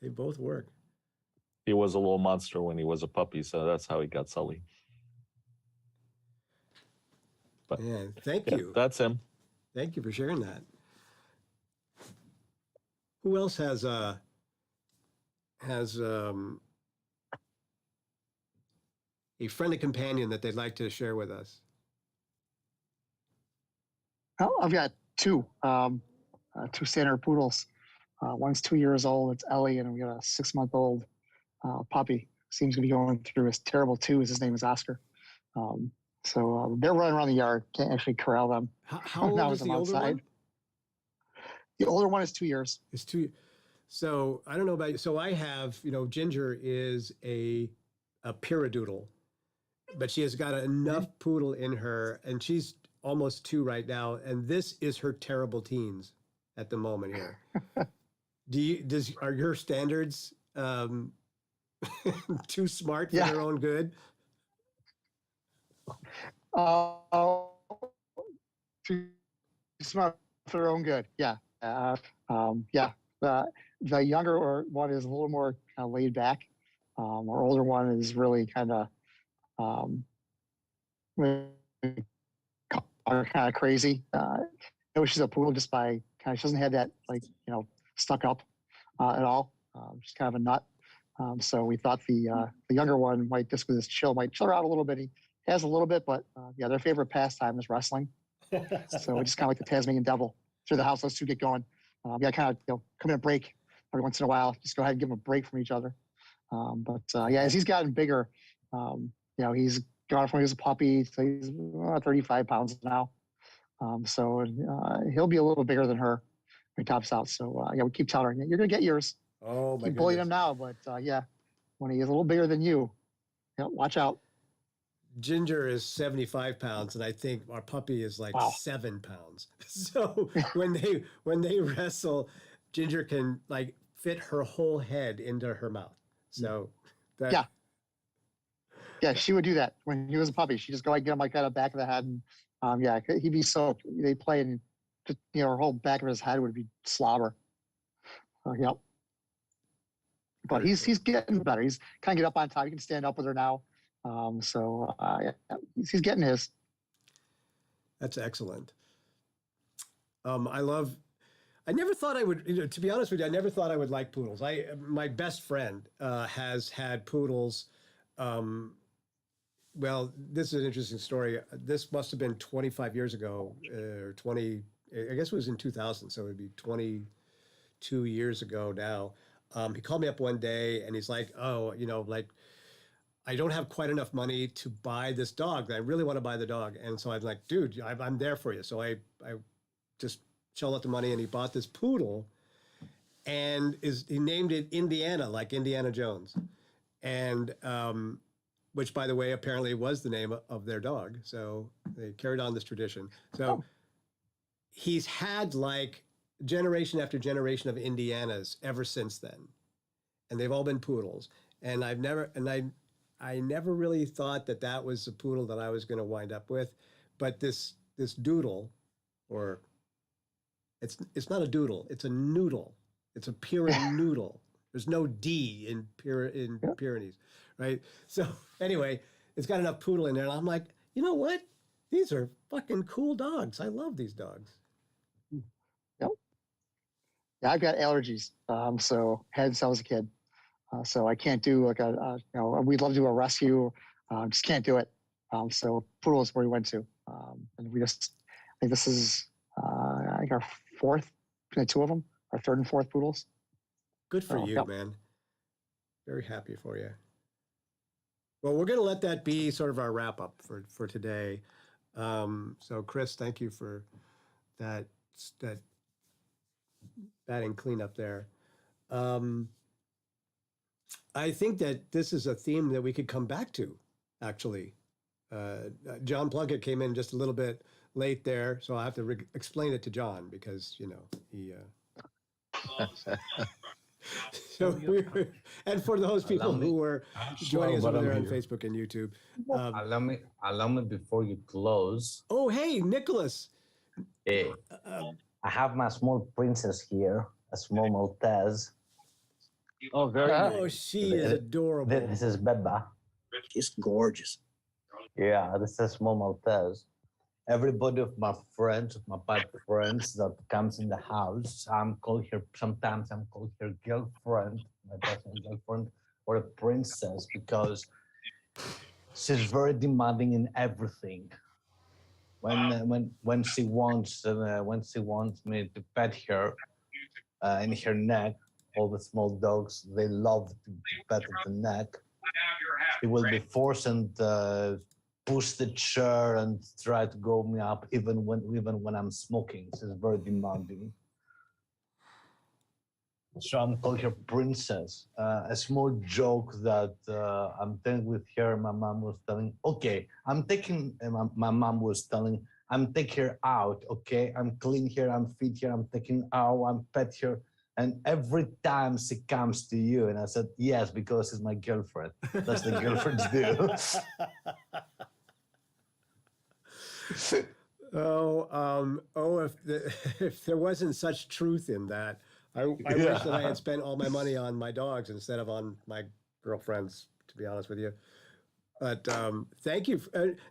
They both work. He was a little monster when he was a puppy, so that's how he got Sully. But yeah, thank you. That's him. Thank you for sharing that. Who else has a friendly companion that they'd like to share with us? Oh, I've got two standard poodles. One's 2 years old. It's Ellie, and we got a 6-month-old puppy. Seems to be going through his terrible twos. His name is Oscar. So they're running around the yard. Can't actually corral them. How old now is as the I'm older outside. one? The older one is 2 years. It's 2. So I don't know about you. So I have, Ginger is a piradoodle, but she has got enough poodle in her, and she's almost 2 right now. And this is her terrible teens at the moment here. Are your standards too smart for their own good? Too smart for their own good. Yeah. Yeah. The younger one is a little more kind of laid back. Our older one is really kind of crazy. She's a poodle just by kind of, she doesn't have that stuck up at all. She's kind of a nut. So we thought the younger one might, just with his might chill her out a little bit. He has a little bit, but their favorite pastime is wrestling. So we just kind of like the Tasmanian devil through the house. Those two get going. Kind of come in a break every once in a while. Just go ahead and give them a break from each other. As he's gotten bigger, he's gone from he was a puppy, so he's 35 pounds now. So he'll be a little bigger than her when he tops out. So we keep telling her, you're gonna get yours. Oh my Keep bullying goodness. him now, but when he is a little bigger than you, watch out. Ginger is 75 pounds, and I think our puppy is like 7 pounds. So when they wrestle, Ginger can like fit her whole head into her mouth. So yeah, she would do that when he was a puppy. She just go like get him like at the back of the head, and he'd be soaked. They play, and just her whole back of his head would be slobber. Yep. But he's getting better. He's kind of get up on top. He can stand up with her now. He's getting his. That's excellent. I never thought I would, to be honest with you, I never thought I would like poodles. My best friend has had poodles. Well, this is an interesting story. This must have been 25 years ago, or 20, I guess it was in 2000. So it would be 22 years ago now. He called me up one day and he's like, oh, I don't have quite enough money to buy this dog. I really want to buy the dog. And so I'm like, dude, I'm there for you. So I just shelled out the money and he bought this poodle and he named it Indiana, like Indiana Jones. And, which by the way, apparently was the name of their dog. So they carried on this tradition. So he's had like generation after generation of Indianas ever since then. And they've all been poodles. And I never really thought that was the poodle that I was going to wind up with. But this doodle, or it's not a doodle, it's a noodle. It's a Pyrenees. There's no D in Pyrenees, right? So anyway, it's got enough poodle in there. And I'm like, you know what? These are fucking cool dogs. I love these dogs. Yep. Yeah, I've got allergies. So had since I was a kid. So I can't do like we'd love to do a rescue. Just can't do it. So poodle is where we went to. And I think this is, I think our fourth, the two of them, our third and fourth poodles. Good for you, man. Very happy for you. Well, we're going to let that be sort of our wrap up for today. So Chris, thank you for that batting cleanup there. I think that this is a theme that we could come back to, actually. John Plunkett came in just a little bit late there, so I'll have to explain it to John because, he... So and for those people who were joining us over there on Facebook and YouTube. Allow me before you close. Oh, hey, Nicholas. Hey, I have my small princess here, a small Maltese. Oh, very nice. Oh, she is adorable. This is Beba. She's gorgeous. Yeah, this is a small Maltese. Everybody of my friends, my bad friends that comes in the house, sometimes I'm called her girlfriend, my best girlfriend, or a princess, because she's very demanding in everything. when she wants me to pet her in her neck. All the small dogs, they love to pet at the neck. She will be forced and push the chair and try to go me up even when I'm smoking. She's very demanding. So I'm calling her princess. A small joke that I'm telling with her. My mom was telling. Okay, I'm taking. My mom was telling. I'm taking her out. Okay, I'm clean her. I'm feed her. I'm taking out. I'm pet her. And every time she comes to you, and I said yes because she's my girlfriend. That's the girlfriends do. If there wasn't such truth in that, I wish that I had spent all my money on my dogs instead of on my girlfriends, to be honest with you. But thank you.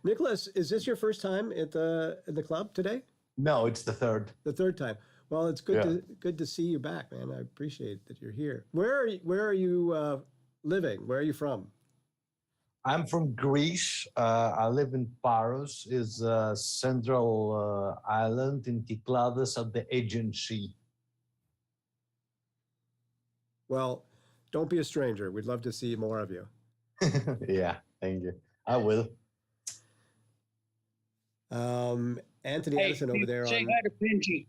Nicholas, is this your first time at the club today? No, it's the third. The third time. Well, it's good to see you back, man. I appreciate that you're here. Where are you living? Where are you from? I'm from Greece. I live in Paros. It's a central island in Kyklades at the Aegean Sea. Well, don't be a stranger. We'd love to see more of you. Yeah, thank you. I will. Anthony Edison over there. Say hi to Benji.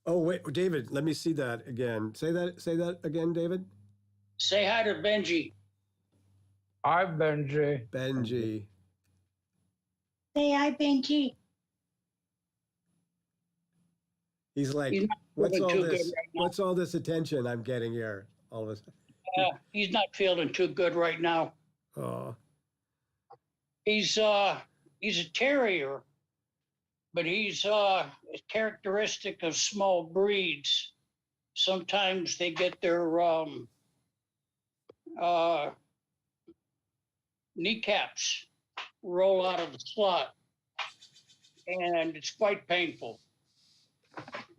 Oh wait, David. Let me see that again. Say that again, David. Say hi to Benji. Hi, Benji. Benji. Say hi, Benji. He's like, what's all this? What's all this attention I'm getting here? All of a sudden. He's not feeling too good right now. Oh. He's a terrier, but he's characteristic of small breeds. Sometimes they get their kneecaps roll out of the slot, and it's quite painful.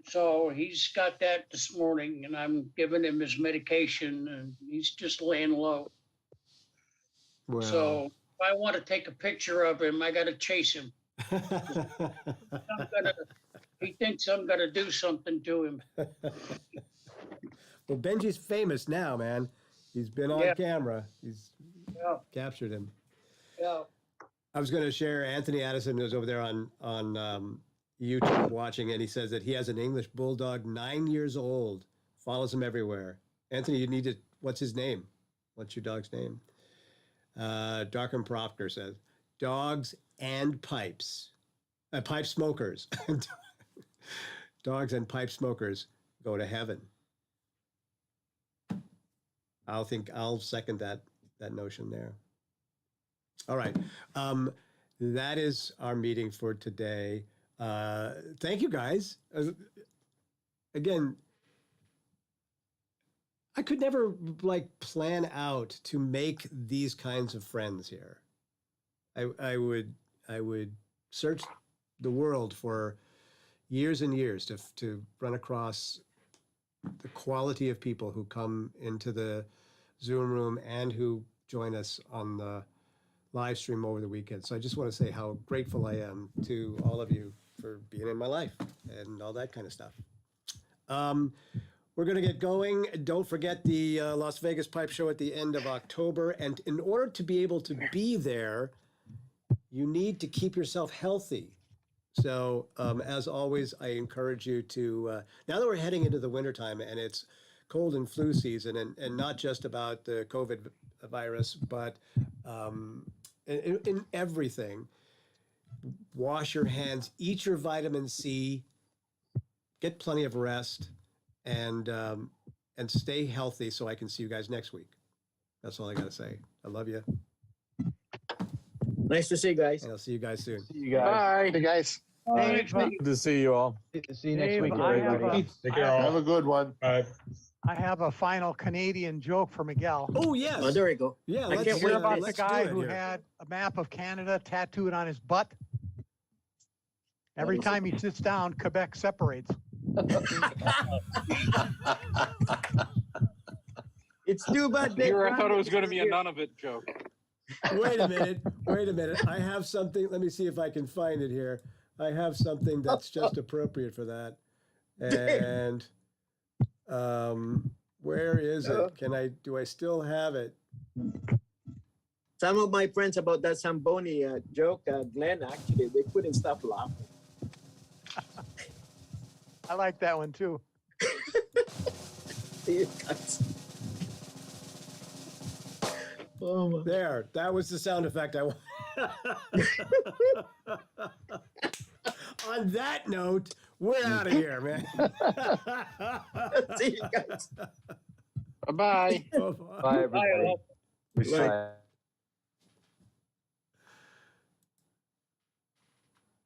So he's got that this morning, and I'm giving him his medication, and he's just laying low. Well. So if I want to take a picture of him, I got to chase him. He thinks I'm going to do something to him. Well, Benji's famous now, man. He's been on camera. He's captured him. Yeah. I was going to share Anthony Addison, who's over there on YouTube watching, and he says that he has an English bulldog, 9 years old, follows him everywhere. Anthony, you need to, what's his name? What's your dog's name? Darkham Proctor says, dogs and pipes. Pipe smokers. Dogs and pipe smokers go to heaven. I'll second that notion there. All right. That is our meeting for today. Thank you, guys. Again, I could never plan out to make these kinds of friends here. I would search the world for years and years to run across the quality of people who come into the Zoom room and who join us on the live stream over the weekend. So I just want to say how grateful I am to all of you for being in my life and all that kind of stuff. We're going to get going. Don't forget the Las Vegas Pipe Show at the end of October. And in order to be able to be there, you need to keep yourself healthy. So as always, I encourage you to, now that we're heading into the wintertime and it's cold and flu season, and not just about the COVID virus, but in everything, wash your hands, eat your vitamin C, get plenty of rest, and stay healthy so I can see you guys next week. That's all I got to say. I love you. Nice to see you guys. And I'll see you guys soon. See you guys. Hey, guys. Good to see you all. See you next week, I have everybody. Take care. Have a good one. Bye. I have a final Canadian joke for Miguel. Oh, yes. Oh, there we go. Yeah, Did you let's hear about the let's guy do it who here. had a map of Canada tattooed on his butt? Every time he sits down, Quebec separates. It's too bad. Here, I thought it was going to be a none of it joke. Wait a minute. Wait a minute. I have something. Let me see if I can find it here. I have something that's just appropriate for that. And where is it? Do I still have it? Some of my friends about that Zamboni joke, Glenn, actually, they couldn't stop laughing. I like that one too. You guys. Oh my. There, that was the sound effect I want. On that note, we're out of here, man. See you guys. Bye-bye. Bye-bye. Bye, everybody. Bye.